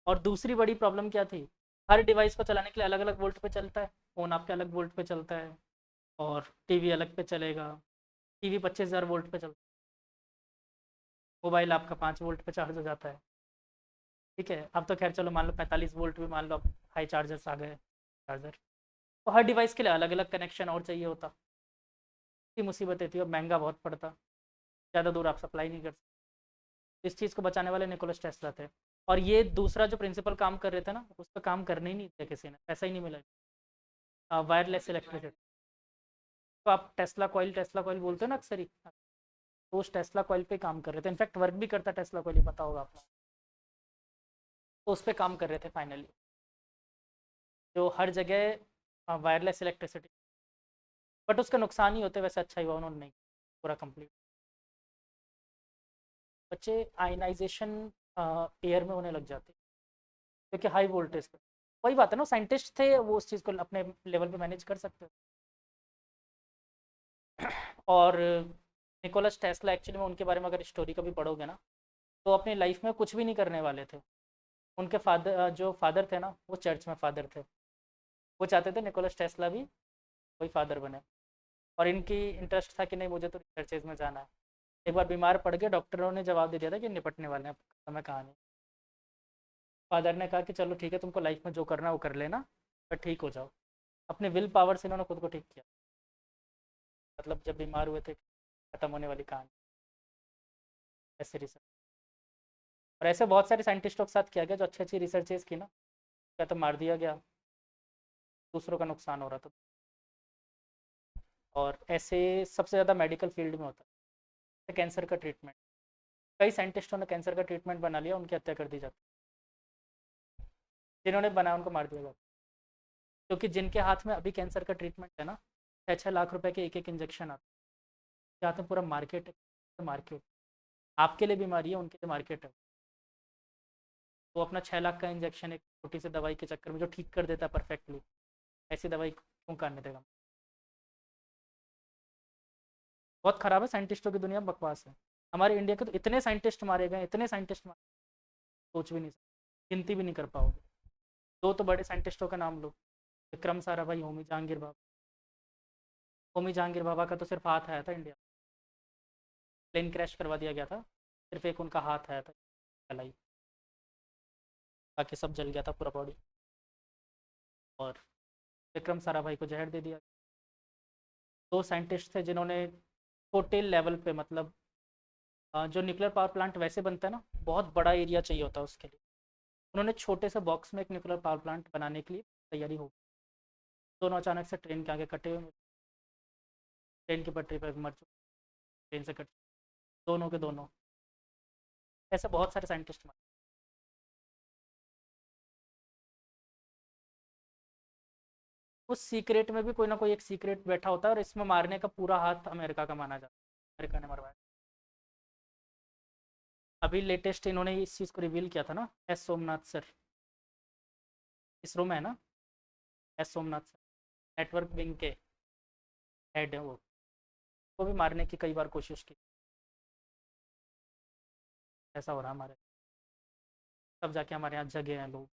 और दूसरी बड़ी प्रॉब्लम क्या थी, हर डिवाइस को चलाने के लिए अलग अलग वोल्ट पे चलता है। फ़ोन आपके अलग वोल्ट पे चलता है, और टीवी अलग पे चलेगा। टीवी 25,000 वोल्ट पे चलता है, मोबाइल आपका 5 वोल्ट पे चार्ज हो जाता है। ठीक है, अब तो खैर चलो मान लो 45 वोल्ट भी मान लो, अब हाई चार्जर्स आ गए चार्जर। तो हर डिवाइस के लिए अलग अलग कनेक्शन और चाहिए होता। ये मुसीबतें थी और महंगा बहुत पड़ता, ज़्यादा दूर आप सप्लाई नहीं कर सकते। इस चीज़ को बचाने वाले निकोलस टेस्ला थे। और ये दूसरा जो प्रिंसिपल काम कर रहे थे ना, उस पर काम करने ही नहीं दिया किसी ने, पैसा ही नहीं मिला। वायरलेस इलेक्ट्रिसिटी, तो आप टेस्ला कॉइल बोलते हो ना अक्सर ही, तो उस टेस्ला कॉइल पे काम कर रहे थे। इनफैक्ट वर्क भी करता टेस्ला कॉइल, ये पता होगा आपको। तो उस पर काम कर रहे थे फाइनली, जो हर जगह वायरलेस इलेक्ट्रिसिटी। बट उसके नुकसान ही होते, वैसे अच्छा ही हुआ उन्होंने नहीं पूरा कंप्लीट। बच्चे आयनाइजेशन एयर में होने लग जाते क्योंकि हाई वोल्टेज पे। वही बात है ना, साइंटिस्ट थे वो उस चीज़ को अपने लेवल पे मैनेज कर सकते थे। और निकोलस टेस्ला एक्चुअली में उनके बारे में अगर स्टोरी कभी पढ़ोगे ना, तो अपनी लाइफ में कुछ भी नहीं करने वाले थे। उनके फादर, जो फादर थे ना, वो चर्च में फादर थे। वो चाहते थे निकोलस टेस्ला भी वही फादर बने। और इनकी इंटरेस्ट था कि नहीं मुझे तो रिसर्चेज में जाना है। एक बार बीमार पड़ गए, डॉक्टरों ने जवाब दे दिया था कि निपटने वाले हैं, समय कहानी। फादर ने कहा कि चलो ठीक है, तुमको लाइफ में जो करना है वो कर लेना, पर ठीक हो जाओ। अपने विल पावर से इन्होंने खुद को ठीक किया। मतलब जब बीमार हुए थे, खत्म होने वाली कहानी। ऐसे रिसर्च, और ऐसे बहुत सारे साइंटिस्टों के साथ किया गया जो अच्छी अच्छी रिसर्चेज की ना, या तो मार दिया गया, दूसरों का नुकसान हो रहा था। और ऐसे सबसे ज़्यादा मेडिकल फील्ड में होता है कैंसर का ट्रीटमेंट। कई साइंटिस्टों ने कैंसर का ट्रीटमेंट बना लिया, उनकी हत्या कर दी जाती। जिन्होंने बनाया उनको मार दिया जाता, क्योंकि जिनके हाथ में अभी कैंसर का ट्रीटमेंट है ना, 6-6 लाख रुपए के एक एक इंजेक्शन आता है। हाथ में पूरा मार्केट है, मार्केट। आपके लिए बीमारी है, उनके लिए मार्केट है। वो अपना 6 लाख का इंजेक्शन एक छोटी सी दवाई के चक्कर में जो ठीक कर देता है परफेक्टली, ऐसी दवाई क्यों करने देगा। बहुत खराब है, साइंटिस्टों की दुनिया बकवास है। हमारे इंडिया के तो इतने साइंटिस्ट मारे गए, इतने साइंटिस्ट मारे, सोच भी नहीं सकते, गिनती भी नहीं कर पाओगे। दो तो बड़े साइंटिस्टों का नाम लो, विक्रम साराभाई, होमी जहांगीर बाबा। होमी जहांगीर बाबा का तो सिर्फ हाथ आया था इंडिया, प्लेन क्रैश करवा दिया गया था, सिर्फ एक उनका हाथ आया था कलाई, बाकी सब जल गया था पूरा बॉडी। और विक्रम साराभाई को जहर दे दिया। दो साइंटिस्ट थे जिन्होंने छोटे लेवल पे, मतलब जो न्यूक्लियर पावर प्लांट वैसे बनता है ना, बहुत बड़ा एरिया चाहिए होता है उसके लिए। उन्होंने छोटे से बॉक्स में एक न्यूक्लियर पावर प्लांट बनाने के लिए तैयारी हो। दोनों अचानक से ट्रेन के आगे कटे हुए, ट्रेन की पटरी पर मर चुके, ट्रेन से कट, दोनों के दोनों। ऐसे बहुत सारे साइंटिस्ट मारे। उस सीक्रेट में भी कोई ना कोई एक सीक्रेट बैठा होता है, और इसमें मारने का पूरा हाथ अमेरिका का माना जाता है, अमेरिका ने मरवाया। अभी लेटेस्ट इन्होंने इस चीज़ को रिवील किया था ना, एस सोमनाथ सर, इसरो में है ना, S Somnath sir, network wing के हेड है वो भी मारने की कई बार कोशिश की। ऐसा हो रहा है हमारे, तब जाके हमारे यहाँ जगह हैं लोग।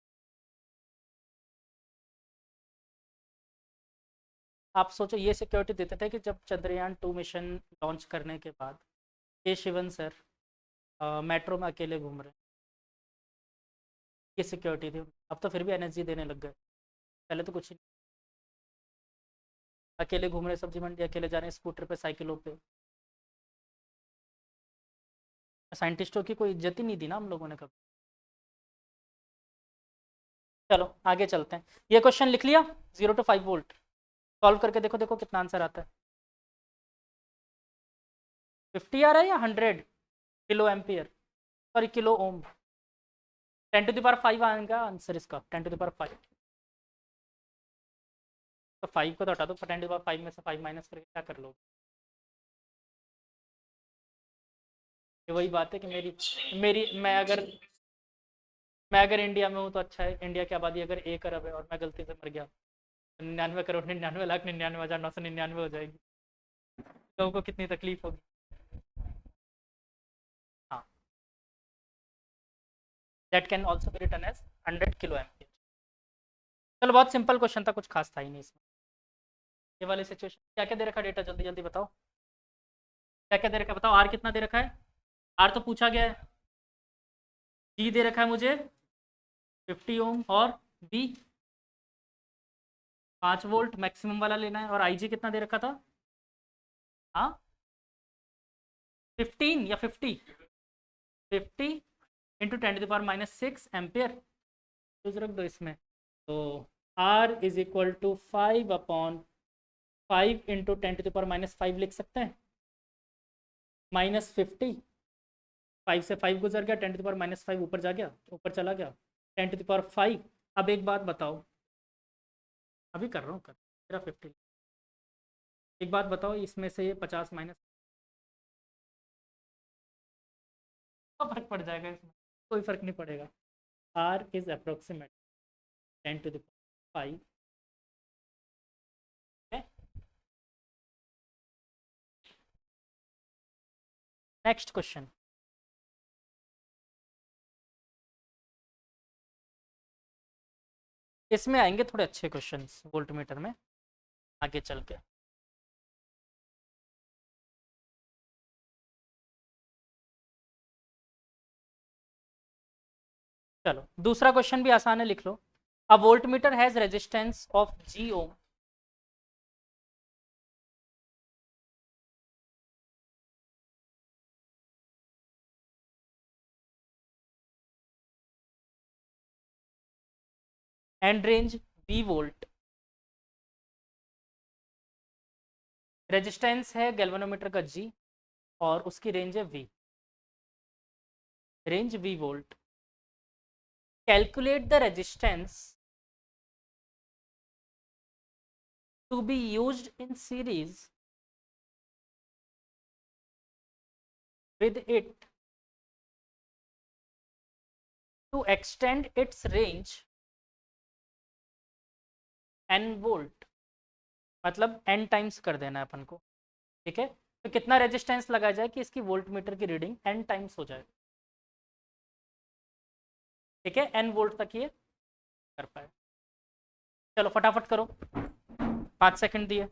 आप सोचो, ये सिक्योरिटी देते थे कि जब चंद्रयान 2 मिशन लॉन्च करने के बाद के शिवन सर मेट्रो में अकेले घूम रहे, ये सिक्योरिटी थी। अब तो फिर भी एनएसजी देने लग गए, पहले तो कुछ ही नहीं। अकेले घूम रहे सब्जी मंडी, अकेले जा रहे हैं स्कूटर पे, साइकिलों पे। साइंटिस्टों की कोई इज्जत ही नहीं दी ना हम लोगों ने कभी। चलो आगे चलते हैं। ये क्वेश्चन लिख लिया, 0 to 5 वोल्ट। सॉल्व करके देखो, देखो कितना आंसर आता है। 50 आ रहा है या 100 kilo ampere, sorry kilo ohm. 10⁵ आएगा आंसर इसका, 10⁵। तो 5 को तो हटा दो, 10⁵ में से 5 माइनस करके क्या कर लोगे। ये वही बात है कि मेरी मैं अगर इंडिया में हूँ तो अच्छा है। इंडिया की आबादी अगर 1 अरब है और मैं गलती से मर गया, 99,99,99,999 हो जाएगी। लोगों को कितनी तकलीफ होगी। हाँ, that can also be written as 100 kilo ampere. चलो बहुत सिंपल क्वेश्चन था, कुछ खास था ही नहीं इसमें। ये वाली सिचुएशन क्या क्या दे रखा है, डेटा जल्दी जल्दी बताओ, क्या क्या दे रखा है बताओ। आर कितना दे रखा है, आर तो पूछा गया है। जी दे रखा है मुझे 50 ओम, और बी 5 वोल्ट मैक्सिमम वाला लेना है, और आई जी कितना दे रखा था। हाँ 15 या 50, 50 × 10⁻⁶ एम्पियर रख दो इसमें। तो R = 5/5 × 10⁻⁵ लिख सकते हैं। -50, 5 से 5 गुजर गया, 10⁻⁵ ऊपर जा गया, ऊपर चला गया, 10⁵। अब एक बात बताओ, अभी कर रहा हूँ कर मेरा 50। एक बात बताओ, इसमें से ये 50 माइनस क्या फर्क पड़ जाएगा इसमें, कोई फर्क नहीं पड़ेगा। R is approximate 10⁵। Next question. इसमें आएंगे थोड़े अच्छे क्वेश्चंस वोल्ट मीटर में आगे चल के। चलो दूसरा क्वेश्चन भी आसान है, लिख लो। A voltmeter has resistance of G ohm and range V volt. Resistance है गैल्वेनोमीटर का G और उसकी रेंज है V, range V volt. Calculate the resistance to be used in series with it to extend its range n volt. मतलब n times कर देना है अपन को, ठीक है। तो कितना रेजिस्टेंस लगाया जाए कि इसकी वोल्ट मीटर की रीडिंग n टाइम्स हो जाए, ठीक है, n वोल्ट तक ये कर पाए। चलो फटाफट करो, 5 सेकंड दिए।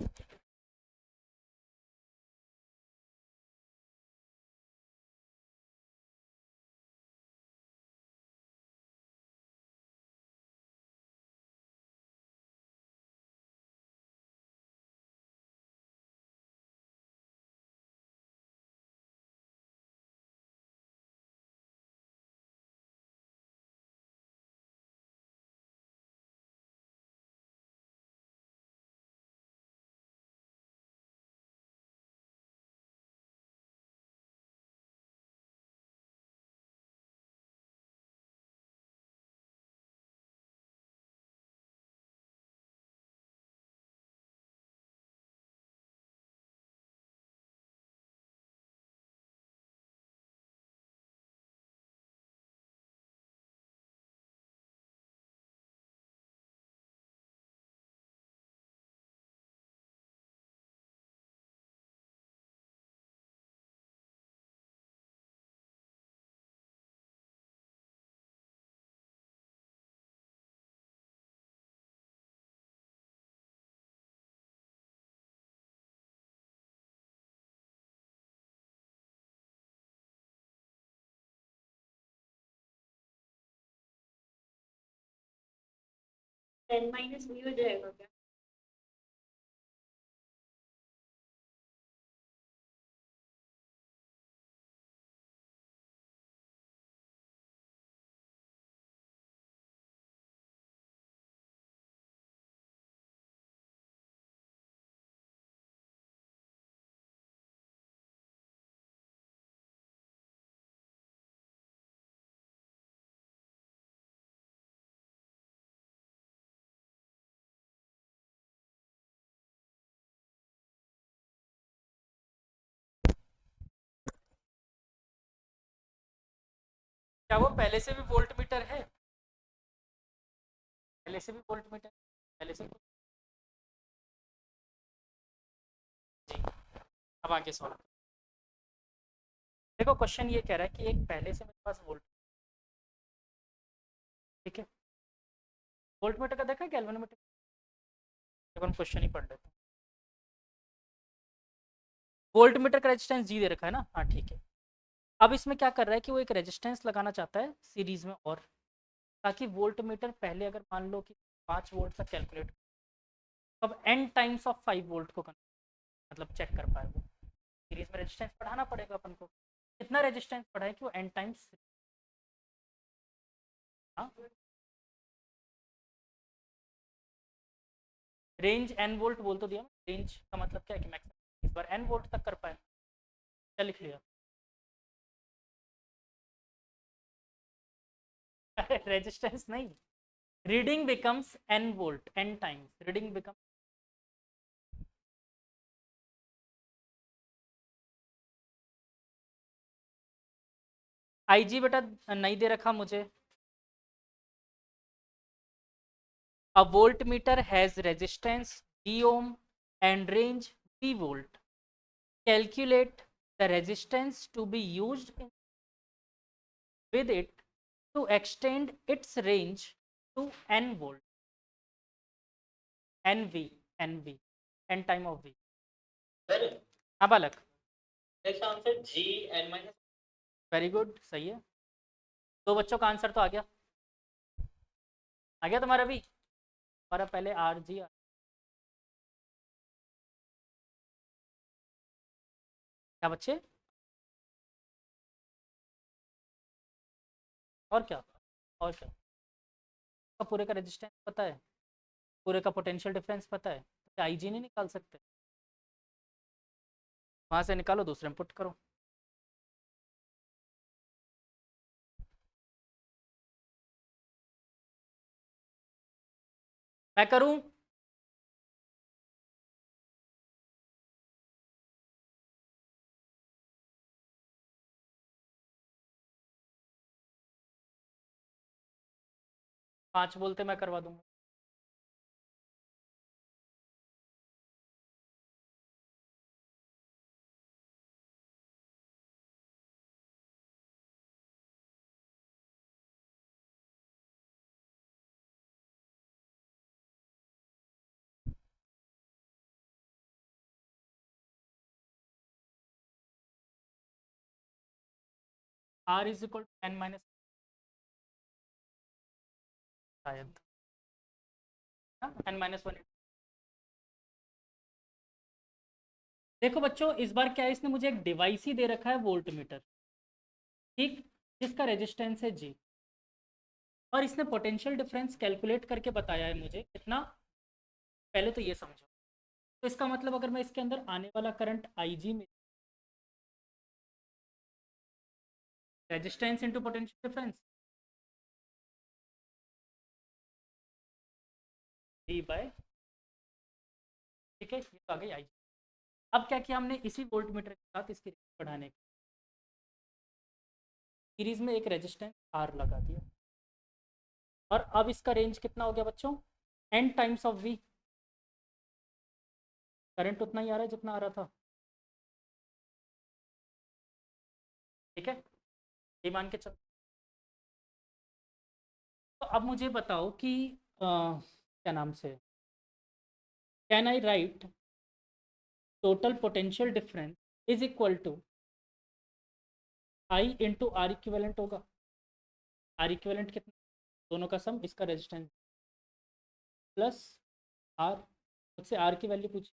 टेन माइनस वी हो जाएगा क्या? क्या वो पहले से भी वोल्ट मीटर है? पहले से भी वोल्ट मीटर पहले से जी। अब आगे सवाल देखो, क्वेश्चन ये कह रहा है कि एक पहले से मेरे पास वोल्ट, ठीक है, वोल्ट मीटर का देखा है गैल्वेनोमीटर? देखो हम क्वेश्चन ही पढ़ लेते हैं। वोल्ट मीटर का रेजिस्टेंस जी दे रखा है ना, हाँ ठीक है। अब इसमें क्या कर रहा है कि वो एक रेजिस्टेंस लगाना चाहता है सीरीज में, और ताकि वोल्ट मीटर पहले अगर मान लो कि 5 वोल्ट तक कैलकुलेट, अब एन टाइम्स ऑफ 5 वोल्ट को मतलब चेक कर पाए वो, सीरीज में रेजिस्टेंस बढ़ाना पड़ेगा अपन को। कितना रेजिस्टेंस बढ़ाए कि वो एन टाइम्स, हाँ, रेंज एन वोल्ट बोल तो दिया, रेंज का मतलब क्या है कि मैक्सिमम इस बार एन वोल्ट तक कर पाए। क्या लिख लिया? रेजिस्टेंस नहीं, reading becomes N volt, N times reading become, IG बेटा नहीं दे रखा मुझे। A voltmeter has resistance V ohm and range V volt. Calculate the resistance to be used with it to extend its range to n volt. NV, NV, n time of V. हाँ बालक, इसका answer G N minus. Very good, सही है। दो बच्चों का answer तो आ गया तुम्हारा भी। हमारा पहले आर जी, क्या बच्चे, और क्या, और क्या, का पूरे का रेजिस्टेंस पता है, पूरे का पोटेंशियल डिफरेंस पता है, तो आईजी नहीं निकाल सकते? वहां से निकालो, दूसरे में पुट करो। मैं करूं? पांच बोलते मैं करवा दूंगा। R is equal to N minus, शायद एन माइनस वन। देखो बच्चों, इस बार क्या है, इसने मुझे एक डिवाइस ही दे रखा है वोल्ट मीटर, ठीक, जिसका रेजिस्टेंस है जी, और इसने पोटेंशियल डिफरेंस कैलकुलेट करके बताया है मुझे कितना। पहले तो ये समझो, तो इसका मतलब अगर मैं इसके अंदर आने वाला करंट आई जी में, resistance into potential difference, D by, ठीक है, ये तो आ गई आई। अब क्या किया हमने, इसी वोल्ट मीटर के साथ इसकी रेंज बढ़ाने की, सीरीज में एक रेजिस्टेंस आर लगा दिया, और अब इसका रेंज कितना हो गया बच्चों, N times of V, current उतना ही आ रहा है जितना आ रहा था, ठीक है, ये मान के चल। तो अब मुझे बताओ कि क्या नाम से, can I write total potential difference is equal to I into R equivalent होगा। आर इक्विवेलेंट कितना, दोनों का सम, इसका रेजिस्टेंस प्लस आर, मुझसे आर की वैल्यू पूछी,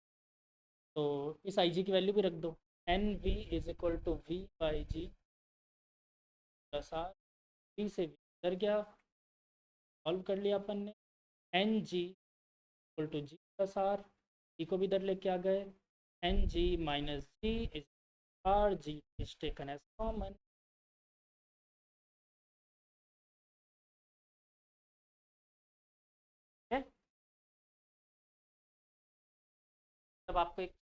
तो इस आई जी की वैल्यू भी रख दो, N V is equal to V by G plus R, V से वी इधर गया, सॉल्व कर लिया अपन ने, N G equal to G plus R, G को भी इधर लेके आ गए, N G minus G is R G is taken as common. है, तब आपको एक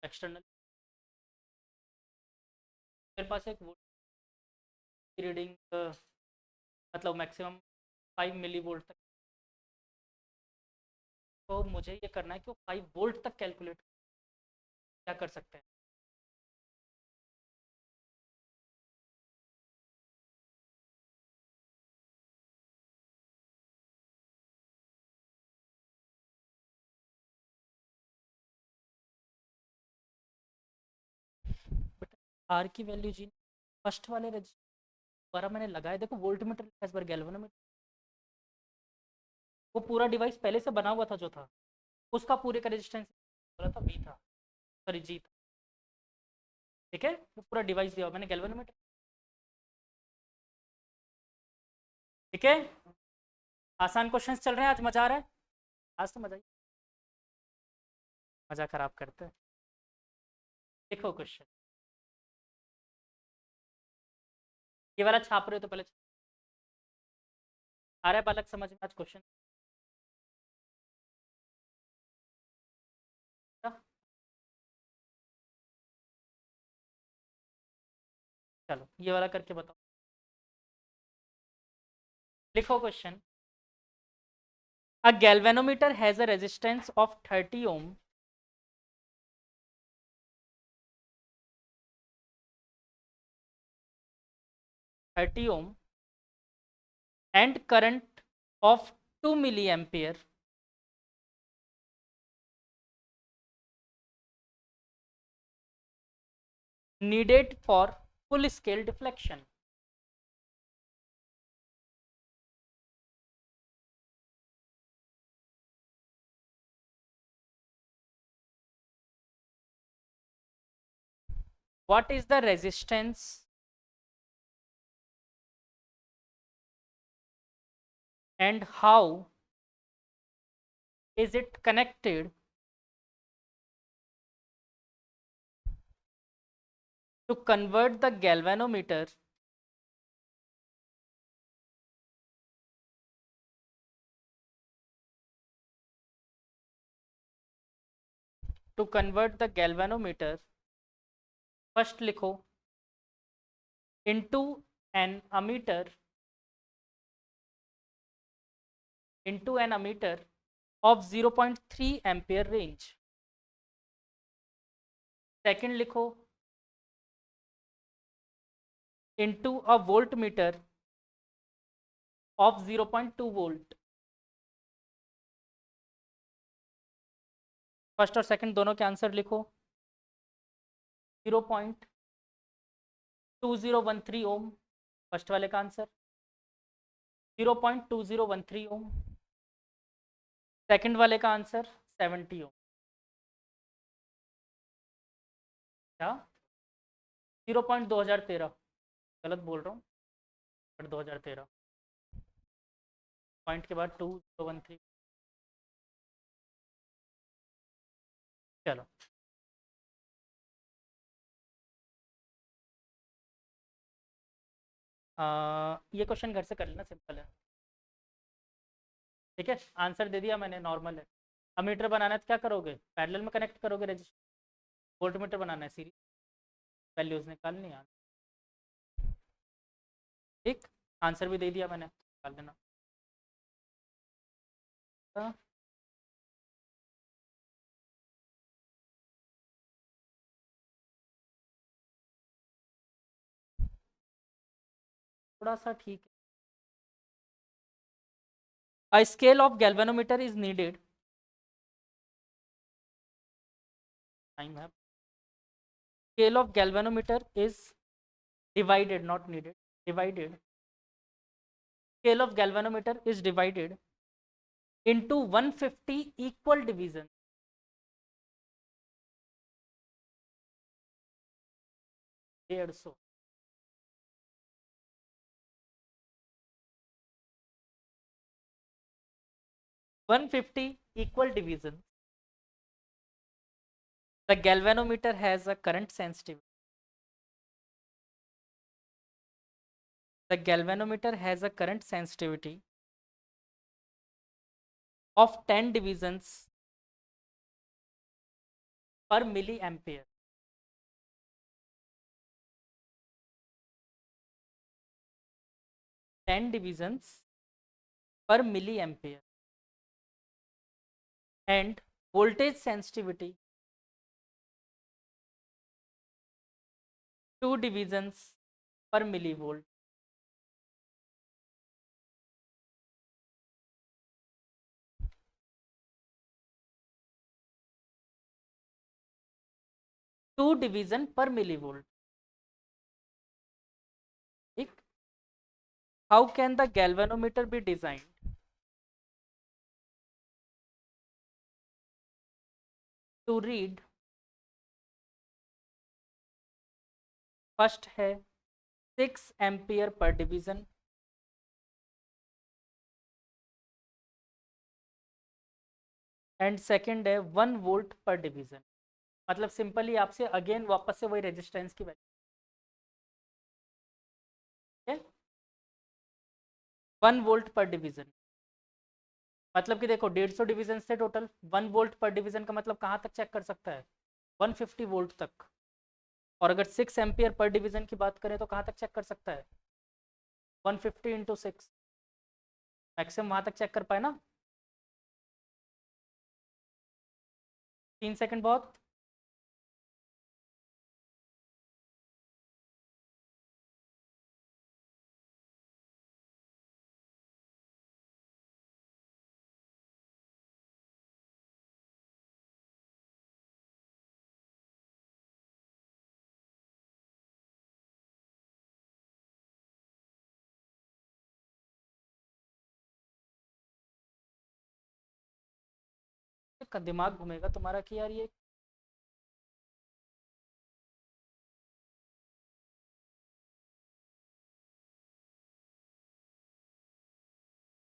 एक्सटर्नल, मेरे पास एक रीडिंग मतलब मैक्सिमम 5 मिली वोल्ट तक, तो मुझे ये करना है कि वो 5 वोल्ट तक कैलकुलेट क्या कर सकते हैं। बट आर की वैल्यू जी फर्स्ट वाले रजिस्टर द्वारा मैंने लगाया, देखो वोल्ट मीटर इस बार गैल्वेनोमीटर, वो पूरा डिवाइस पहले से बना हुआ था जो था, उसका पूरे का रेजिस्टेंस बोला था वी था, सॉरी जी था, ठीक है, वो पूरा डिवाइस दिया हुआ मैंने गैल्वेनोमीटर, ठीक है। आसान क्वेश्चंस चल रहे हैं आज, मजा आ रहा है, आज तो मजा ही, मजा खराब करते हैं। देखो क्वेश्चन, ये वाला छाप रहे हो तो पहले आ रहा है बालक समझ में आज क्वेश्चन? चलो ये वाला करके बताओ, लिखो question. A galvanometer has a resistance of 30 ohm and current of 2 milliampere needed for full scale deflection. What is the resistance and how is it connected to convert the galvanometer first लिखो into an ammeter of 0.3 ampere range. Second लिखो into a voltmeter of 0.2 volt. First और second दोनों के answer लिखो। 0.2013 ओम first वाले का answer, 0.2013 ओम second वाले का आंसर, 70 ओम। क्या 0.2013, गलत बोल रहा हूँ, 2013 पॉइंट के बाद 2013। चलो ये क्वेश्चन घर से कर लेना, सिंपल है, ठीक है। आंसर दे दिया मैंने, नॉर्मल है। अमीटर बनाना है तो क्या करोगे, पैरेलल में कनेक्ट करोगे रजिस्टर, वोल्ट मीटर बनाना है सीरीज, वैल्यूज निकालनी है, ठीक। आंसर भी दे दिया मैंने, निकाल देना। थोड़ा सा ठीक है। A scale of galvanometer is needed. Time है। Scale of galvanometer is divided, not needed. Divided. Scale of galvanometer is divided into 150 equal divisions. डेढ़ सौ 150 equal divisions. The galvanometer has a current sensitivity. The galvanometer has a current sensitivity of 10 divisions per milliampere. 10 divisions per milliampere and voltage sensitivity 2 divisions per millivolt. Two division per millivolt. ठीक. How can the galvanometer be designed to read? First है 6 ampere per division, and second है 1 volt पर division. मतलब simply आपसे again वापस से वही resistance की वैल्यू, 1 वोल्ट पर डिवीजन. मतलब कि देखो 150 डिवीजन थे टोटल, 1 वोल्ट पर डिवीजन का मतलब कहाँ तक चेक कर सकता है, 150 वोल्ट तक. और अगर 6 एम्पियर पर डिवीजन की बात करें तो कहाँ तक चेक कर सकता है, 150 इंटू 6, मैक्सिमम वहाँ तक चेक कर पाए ना. 3 सेकंड बहुत. दिमाग घूमेगा तुम्हारा कि यार ये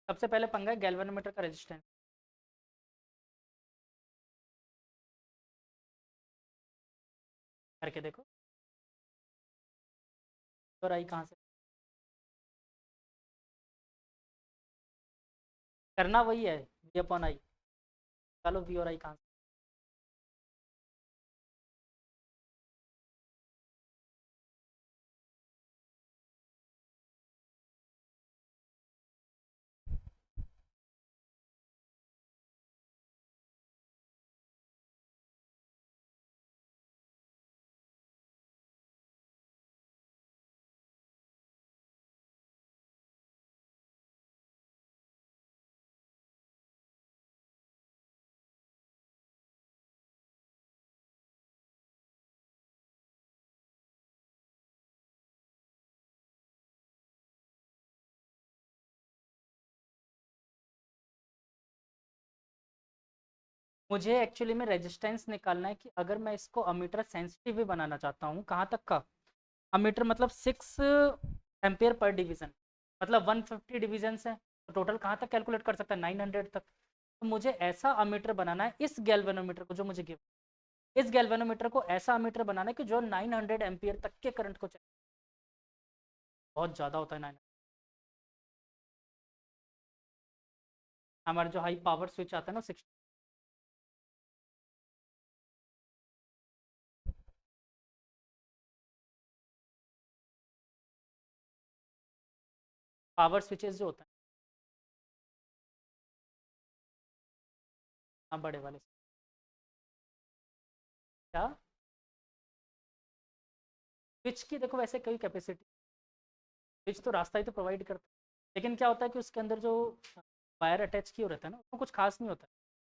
सबसे पहले पंगा है गैल्वेनोमीटर का रेजिस्टेंस. करके देखो और आई कहाँ से. करना वही है वी अपॉन आई. चलो वी और आई कहाँ से. मुझे एक्चुअली में रेजिस्टेंस निकालना है कि अगर मैं इसको अमीटर सेंसिटिव भी बनाना चाहता हूँ, कहाँ तक का अमीटर, मतलब 6 एम्पियर पर डिवीजन, मतलब 150 डिवीजन है तो टोटल कहाँ तक कैलकुलेट कर सकता है, 900 तक. तो मुझे ऐसा अमीटर बनाना है, इस गैल्वेनोमीटर को जो मुझे गिव, इस गैल्वेनोमीटर को ऐसा अमीटर बनाना है कि जो 900 एम्पियर तक के करंट को चेक. बहुत ज़्यादा होता है 900. हमारा जो हाई पावर स्विच आता है ना 60, पावर स्विचेस जो होता है, हाँ बड़े वाले. क्या स्विच की देखो वैसे कई कैपेसिटी, स्विच तो रास्ता ही तो प्रोवाइड करता है, लेकिन क्या होता है कि उसके अंदर जो वायर अटैच किए रहता है ना उसमें कुछ खास नहीं होता है.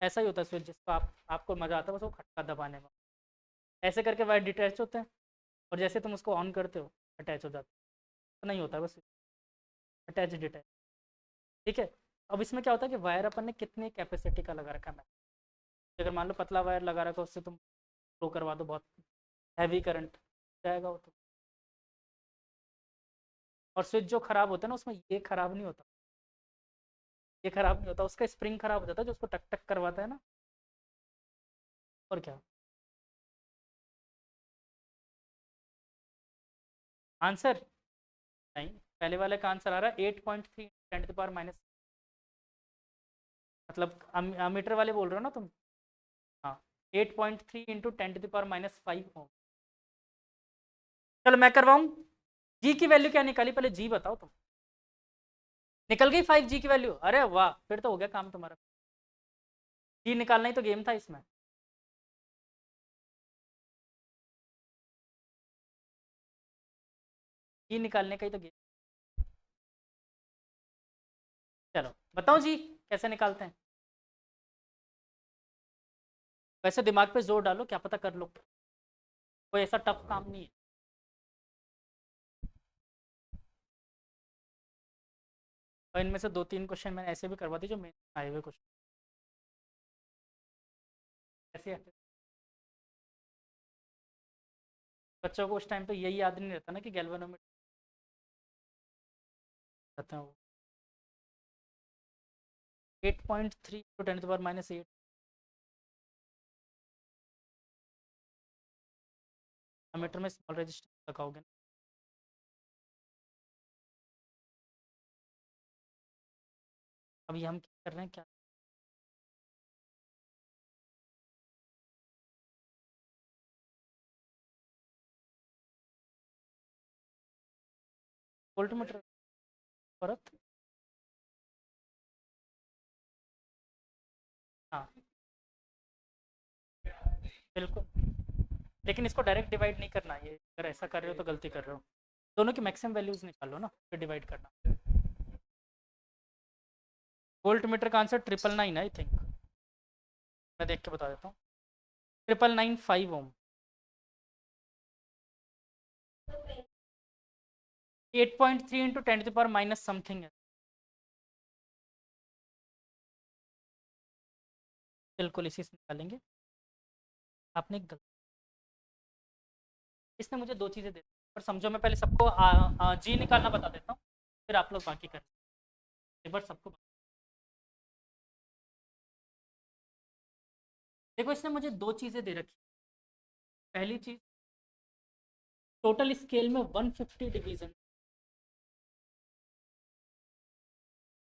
ऐसा ही होता है स्विच जिसको आपको मज़ा आता है बस वो खटका दबाने में. ऐसे करके वायर डिटैच होते हैं और जैसे तुम उसको ऑन करते हो अटैच हो जाता है. तो नहीं होता है बस अटैच डिटैच. ठीक है. अब इसमें क्या होता है कि वायर अपन ने कितनी कैपेसिटी का लगा रखा है. अगर मान लो पतला वायर लगा रखा है उससे तुम फ्लो करवा दो बहुत हैवी करंट जाएगा वो तो. और स्विच जो खराब होता है ना उसमें ये खराब नहीं होता, ये खराब नहीं होता, उसका स्प्रिंग खराब हो जाता है जो उसको टक टक करवाता है ना. और क्या आंसर, नहीं पहले वाले का आंसर आ रहा है 8.3 10 टू पावर माइनस, मतलब मीटर वाले बोल रहे हो ना तुम. हाँ 8.3 इंटू 10 टू पावर -5 ओम. चलो मैं करवाऊँ. जी की वैल्यू क्या निकाली पहले जी बताओ तुम. निकल गई 5G की वैल्यू, अरे वाह, फिर तो हो गया काम तुम्हारा। जी निकालना ही तो गेम था इसमें। जी निकालने का ही तो गेम। चलो बताओ जी कैसे निकालते हैं। वैसे दिमाग पे जोर डालो, क्या पता कर लो, कोई ऐसा टफ काम नहीं है। और इनमें से 2-3 क्वेश्चन मैंने ऐसे भी करवा दिए जो मेन आए हुए क्वेश्चन ऐसे आते। बच्चों को उस टाइम पे यही याद नहीं रहता ना कि गैल्वेनोमीटर रहता है वो। 8.3 × 10⁻⁸ मीटर में स्मॉल रजिस्टेंस लगाओगे ना। अभी हम क्या कर रहे हैं, क्या वोल्ट मीटर परत। हाँ बिल्कुल, लेकिन इसको डायरेक्ट डिवाइड नहीं करना, ये अगर ऐसा कर रहे हो तो गलती कर रहे हो। दोनों की मैक्सिमम वैल्यूज निकालो ना, फिर डिवाइड करना। वोल्ट मीटर का आंसर 999 आई थिंक, मैं देख के बता देता हूँ। 999 ओम। 8.3 × 10⁻⁻ समथिंग है। बिल्कुल इसी से निकालेंगे। आपने एक गलती, इसने मुझे 2 चीज़ें दे दी, पर समझो मैं पहले सबको जी निकालना बता देता हूँ, फिर आप लोग बाकी करें। एक बार सबको देखो, इसने मुझे 2 चीज़ें दे रखी। पहली चीज़, टोटल स्केल में 150 डिवीजन।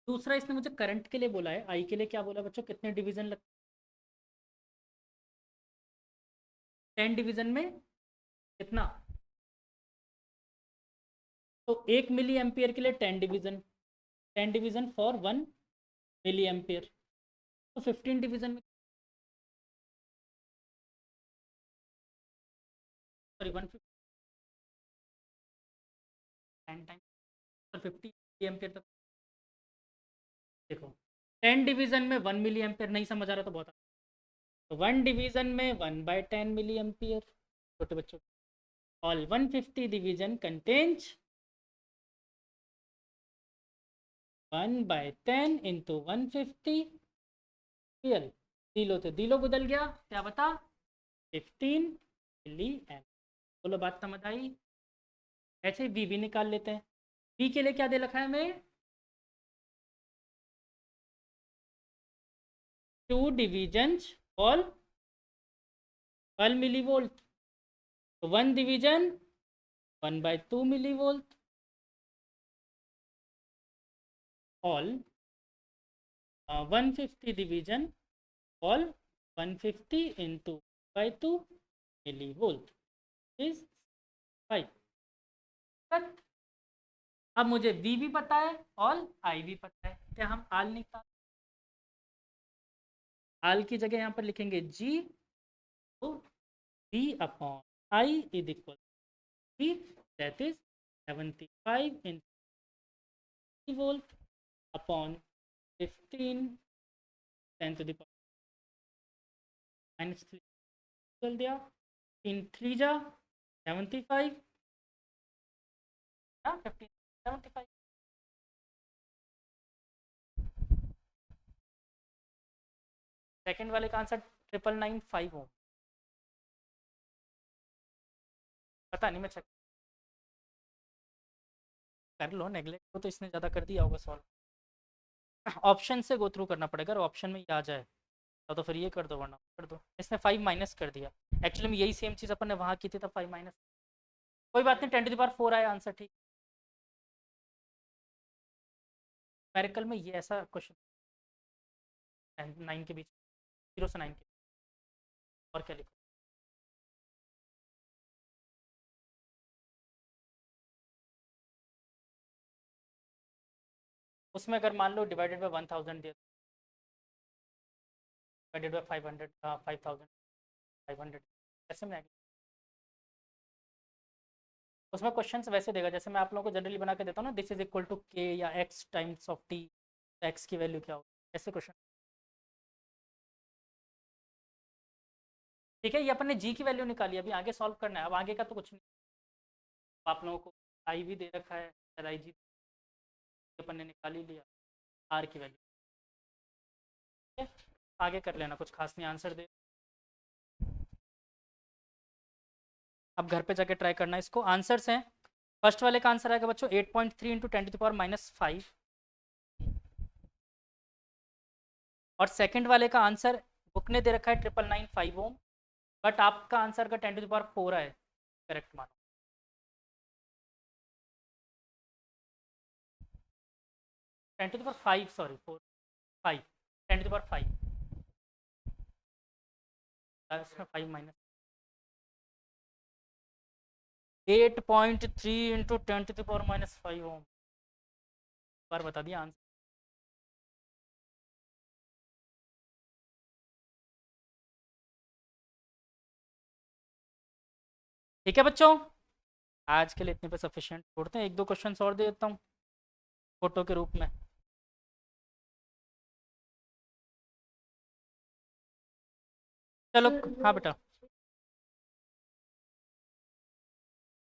दूसरा, इसने मुझे करंट के लिए बोला है, आई के लिए क्या बोला बच्चों, कितने डिवीजन लगते 10 डिवीजन में कितना। तो 1 मिली एम्पियर के लिए 10 division, 10 division for 1 milli ampere, तो 15 डिवीजन में, सॉरी 150 10 टाइम, तो 50 मिली एम्पियर तक। देखो 10 डिवीजन में 1 मिली एम्पियर, नहीं समझ आ रहा तो बहुत तो 1 डिवीजन में 1/10 मिली एम्पियर, छोटे बच्चों। All 150 division contains 1/10 into 150 real. दिलो तो दिलो बदल गया, क्या बता, 15 मिली एम्प। बोलो बात समझ आई। ऐसे ही बी निकाल लेते हैं। बी के लिए क्या दे रखा है हमें, 2 डिविजन्स ऑल 1 मिली वोल्ट, तो 1 division 1/2 milli volt, all 150 division all 150 into 2 milli volt is 5। अब मुझे V भी पता है और I भी पता है, क्या हम आल निकाल, आल की जगह यहाँ पर लिखेंगे G, तो V upon I is equal G, that is 75 in volt upon 15 10 to the power -3 निकल दिया। इन 3 जा 75, 15 75। सेकंड वाले का आंसर 999 हो, पता नहीं, मैं चेक कर लो, नेगलेक्ट हो तो इसने ज़्यादा कर दिया होगा सॉल्व। ऑप्शन से गो थ्रू करना पड़ेगा, और ऑप्शन में ये आ जाए तो फिर ये कर दो, वरना कर दो। इसने 5 माइनस कर दिया, एक्चुअली में यही सेम चीज़ अपन ने वहाँ की थी, तब 5 माइनस। कोई बात नहीं, 10⁻⁴ आया आंसर, ठीक। न्यूमेरिकल में ये ऐसा क्वेश्चन 9 के बीच, 0 से 9 के, और क्या लिखो। उसमें अगर मान लो डिवाइडेड बाई 1000 दिया, डिवाइडेड बाई 500, 5000, 500, ऐसे में आएगा। उसमें क्वेश्चंस वैसे देगा जैसे मैं आप लोगों को जनरली बना के देता हूँ ना, दिस इज इक्वल टू के या x times of T, x की वैल्यू क्या हो, ऐसे क्वेश्चन। ठीक है, ये अपन ने जी की वैल्यू निकाली, अभी आगे सॉल्व करना है। अब आगे का तो कुछ नहीं, आप लोगों को आई भी दे रखा है, आई जी अपन ने निकाल ही लिया, आर की वैल्यू। ठीक है, आगे कर लेना, कुछ खास नहीं, आंसर दे। अब घर पे जाके ट्राई करना इसको। आंसर्स हैं, फर्स्ट वाले का आंसर आएगा बच्चों 8.3 इंटू 10⁻⁻5, और सेकंड वाले का आंसर बुक ने दे रखा है 999.5 ओम, बट आपका आंसर का 10⁻4 है, करेक्ट मानो। Ten to the power 5, sorry 4, 5, 10⁻5, इसमें 5 माइनस 8.3 इंटू 10⁻⁻5 ओम, बार बता दिया आंसर। ठीक है बच्चों, आज के लिए इतने पे सफिशिएंट छोड़ते हैं, एक दो क्वेश्चन और दे देता हूँ फोटो के रूप में। चलो, हाँ बेटा,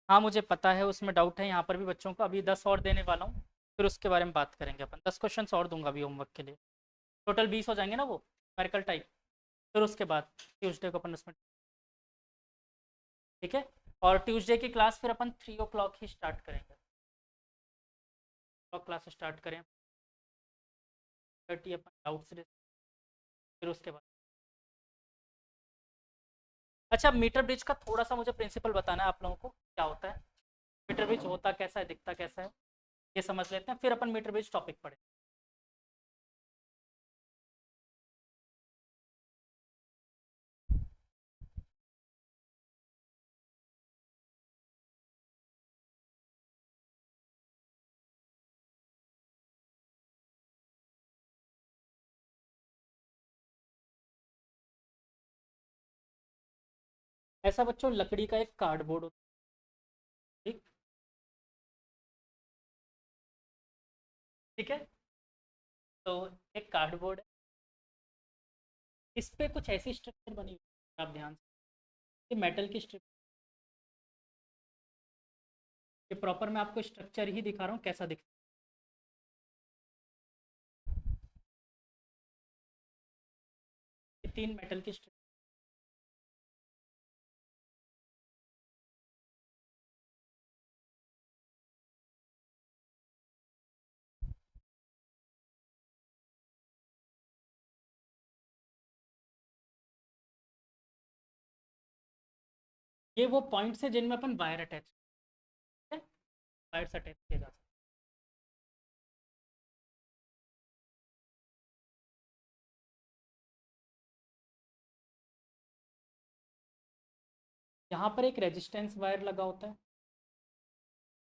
हाँ मुझे पता है उसमें डाउट है, यहाँ पर भी बच्चों को अभी 10 और देने वाला हूँ, फिर उसके बारे में बात करेंगे अपन। 10 क्वेश्चन और दूंगा अभी होमवर्क के लिए, टोटल 20 हो जाएंगे ना वो न्यूमेरिकल टाइप, फिर उसके बाद ट्यूसडे को अपन उसमें। ठीक है, और ट्यूसडे की क्लास फिर अपन 3 o'clock ही स्टार्ट करेंगे, क्लास स्टार्ट करें 30 अपन डाउट्स, फिर उसके बाद। अच्छा, मीटर ब्रिज का थोड़ा सा मुझे प्रिंसिपल बताना है आप लोगों को, क्या होता है मीटर ब्रिज, होता कैसा है, दिखता कैसा है, ये समझ लेते हैं, फिर अपन मीटर ब्रिज टॉपिक पढ़े। ऐसा बच्चों लकड़ी का एक कार्डबोर्ड होता है, ठीक, ठीक है, तो एक कार्डबोर्ड है, इस पे कुछ ऐसी स्ट्रक्चर बनी हुई है, आप ध्यान से, मेटल की स्ट्रक्चर, ये प्रॉपर मैं आपको स्ट्रक्चर ही दिखा रहा हूँ कैसा दिखता है, ये 3 मेटल की स्ट्रक्चर। ये वो पॉइंट्स है जिनमें अपन वायर अटैच, वायर्स अटैच किए जा सकते हैं। यहाँ पर एक रेजिस्टेंस वायर लगा होता है,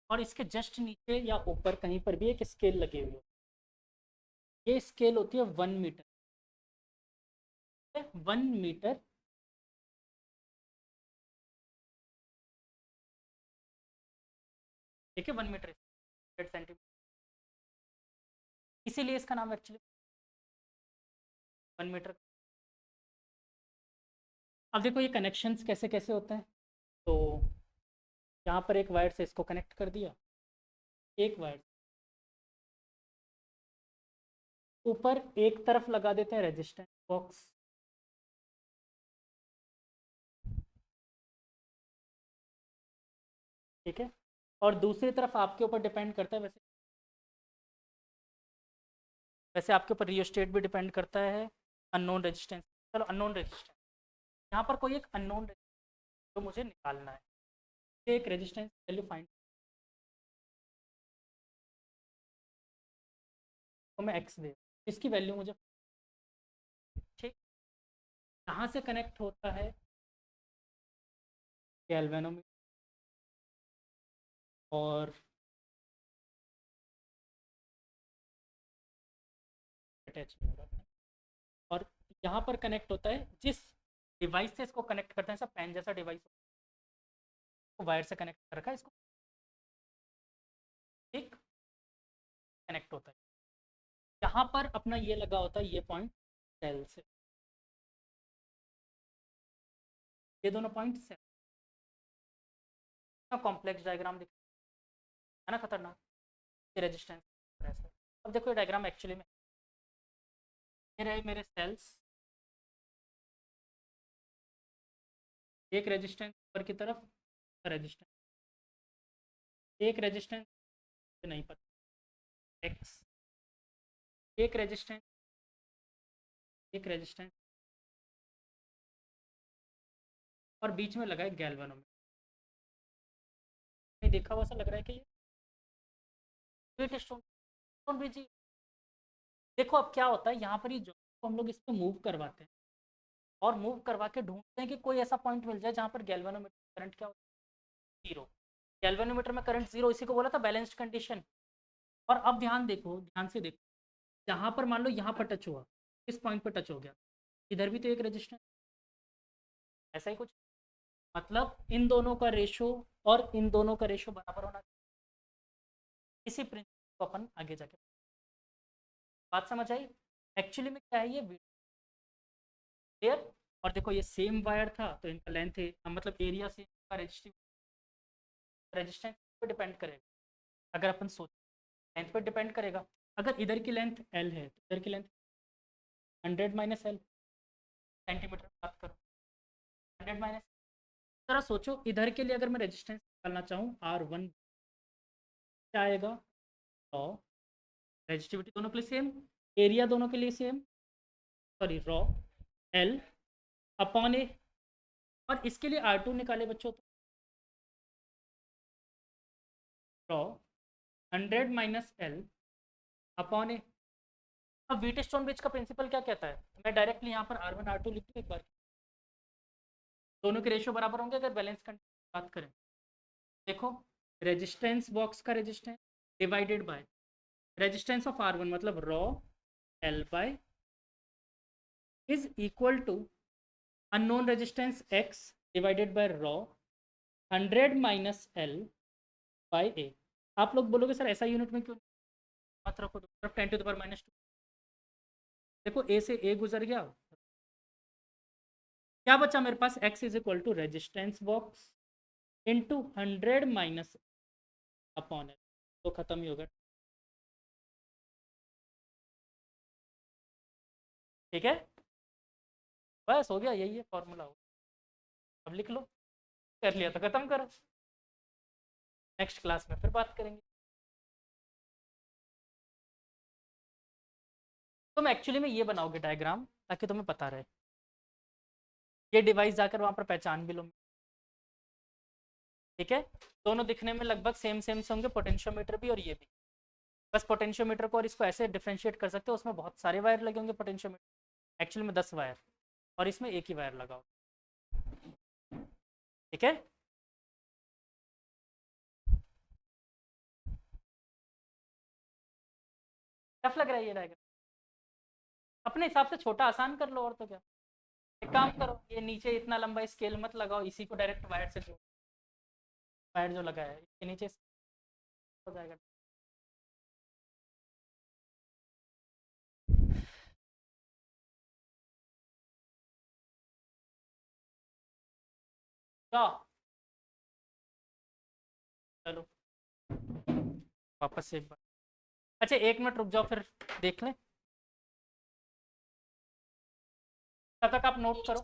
और इसके जस्ट नीचे या ऊपर कहीं पर भी एक स्केल लगी हुई होती है, ये स्केल होती है 1 मीटर, 1 मीटर, ठीक है, 1 मीटर 100 सेंटीमीटर, इसीलिए इसका नाम एक्चुअली 1 मीटर। अब देखो ये कनेक्शंस कैसे कैसे होते हैं, तो यहाँ पर एक वायर से इसको कनेक्ट कर दिया, एक वायर ऊपर एक तरफ लगा देते हैं रेजिस्टेंस बॉक्स, ठीक है, और दूसरी तरफ आपके ऊपर डिपेंड करता है, वैसे वैसे आपके ऊपर रियोस्टेट भी डिपेंड करता है, अननोन रेजिस्टेंस, चलो अननोन रेजिस्टेंस, यहाँ पर कोई एक अननोन तो मुझे निकालना है, एक रेजिस्टेंस वैल्यू फाइंड, तो मैं एक्स दे, इसकी वैल्यू मुझे, ठीक, कहाँ से कनेक्ट होता है, गैल्वेनोमीटर, और अटैच नहीं होगा। और यहाँ पर कनेक्ट होता है जिस डिवाइस से इसको कनेक्ट करते हैं, सब पेन जैसा डिवाइस वायर से कनेक्ट कर रखा है, इसको एक कनेक्ट होता है। यहाँ पर अपना ये लगा होता है, ये पॉइंट सेल से, ये दोनों पॉइंट सेल। कॉम्प्लेक्स डायग्राम दिख है ना, खतरनाक। ये रेजिस्टेंस। अब देखो ये डायग्राम एक्चुअली में ये रहे मेरे सेल्स, एक रेजिस्टेंस ऊपर की तरफ, रेजिस्टेंस, एक रेजिस्टेंस नहीं पता एक्स, एक रेजिस्टेंस, एक रेजिस्टेंस, और बीच में लगा है गैल्वेनोमीटर। देखा हुआ सा लग रहा है कि ये वेट स्टोन ब्रिज। देखो अब क्या होता है यहाँ पर, ये जो हम लोग इस पर मूव करवाते हैं और मूव करवा के ढूंढते हैं कि कोई ऐसा पॉइंट मिल जाए जहाँ पर गैल्वेनोमीटर करंट क्या होता है, जीरो। गैल्वेनोमीटर में करंट जीरो, इसी को बोला था बैलेंस्ड कंडीशन। और अब ध्यान देखो, ध्यान से देखो, यहाँ पर मान लो यहाँ पर टच हुआ, इस पॉइंट पर टच हो गया, इधर भी तो एक रेजिस्टेंस, ऐसा ही कुछ। मतलब इन दोनों का रेशो और इन दोनों का रेशो बराबर होना चाहिए। इसी प्रिंसिपल को अपन आगे जाके, बात समझ आई। एक्चुअली में क्या है ये क्लियर। और देखो ये सेम वायर था तो इनका लेंथ है, मतलब एरिया से इनका रेजिस्टेंस पे डिपेंड करेगा। अगर अपन सोच लेंथ पे डिपेंड करेगा, अगर इधर की लेंथ L है तो इधर की लेंथ 100 माइनस एल, सेंटीमीटर बात करो 100 माइनस। जरा सोचो इधर के लिए अगर मैं रेजिस्टेंस निकालना चाहूँ R1, क्या आएगा, रॉ रेजिस्टिविटी दोनों के लिए सेम, एरिया दोनों के लिए same, sorry rho L upon A. और इसके लिए R2 निकाले बच्चों तो rho 100 minus L upon A. अब व्हीटस्टोन ब्रिज का प्रिंसिपल क्या कहता है, मैं डायरेक्टली यहाँ पर R1 R2 लिख दूँ एक बार, दोनों के रेशियो बराबर होंगे अगर बैलेंस कंडीशन बात करें। देखो रेजिस्टेंस बॉक्स का resistance divided by resistance of R1 मतलब rho L by is equal to unknown resistance X divided by rho 100 minus L by A। आप लोग बोलोगे सर ऐसा यूनिट में क्यों मत रखो, तो 10 to the power -2। देखो A से A गुजर गया, क्या बचा मेरे पास, X is equal to resistance box into 100 minus upon L, तो खत्म ही होगा। ठीक है, बस हो गया, यही है फॉर्मूला हो। अब लिख लो, कर लिया तो खत्म करो, नेक्स्ट क्लास में फिर बात करेंगे। तुम एक्चुअली में ये बनाओगे डायग्राम ताकि तुम्हें पता रहे, ये डिवाइस जाकर वहां पर पहचान भी लो। ठीक है, दोनों दिखने में लगभग सेम सेम से होंगे, पोटेंशियोमीटर भी और ये भी। बस पोटेंशियोमीटर को और इसको ऐसे डिफरेंशिएट कर सकते हो, उसमें बहुत सारे वायर लगे होंगे पोटेंशियोमीटर, एक्चुअली में 10 वायर, और इसमें एक ही वायर लगा हो। ठीक है, टफ लग रहा है ये डायग्राम, अपने हिसाब से छोटा आसान कर लो, और तो क्या। एक काम करो, ये नीचे इतना लंबा स्केल मत लगाओ, इसी को डायरेक्ट वायर से जोड़ो, वायर जो लगा है इसके नीचे हो जाएगा। क्या, चलो वापस से एक बार, अच्छा 1 मिनट रुक जाओ फिर देख लें, तब तक आप नोट करो।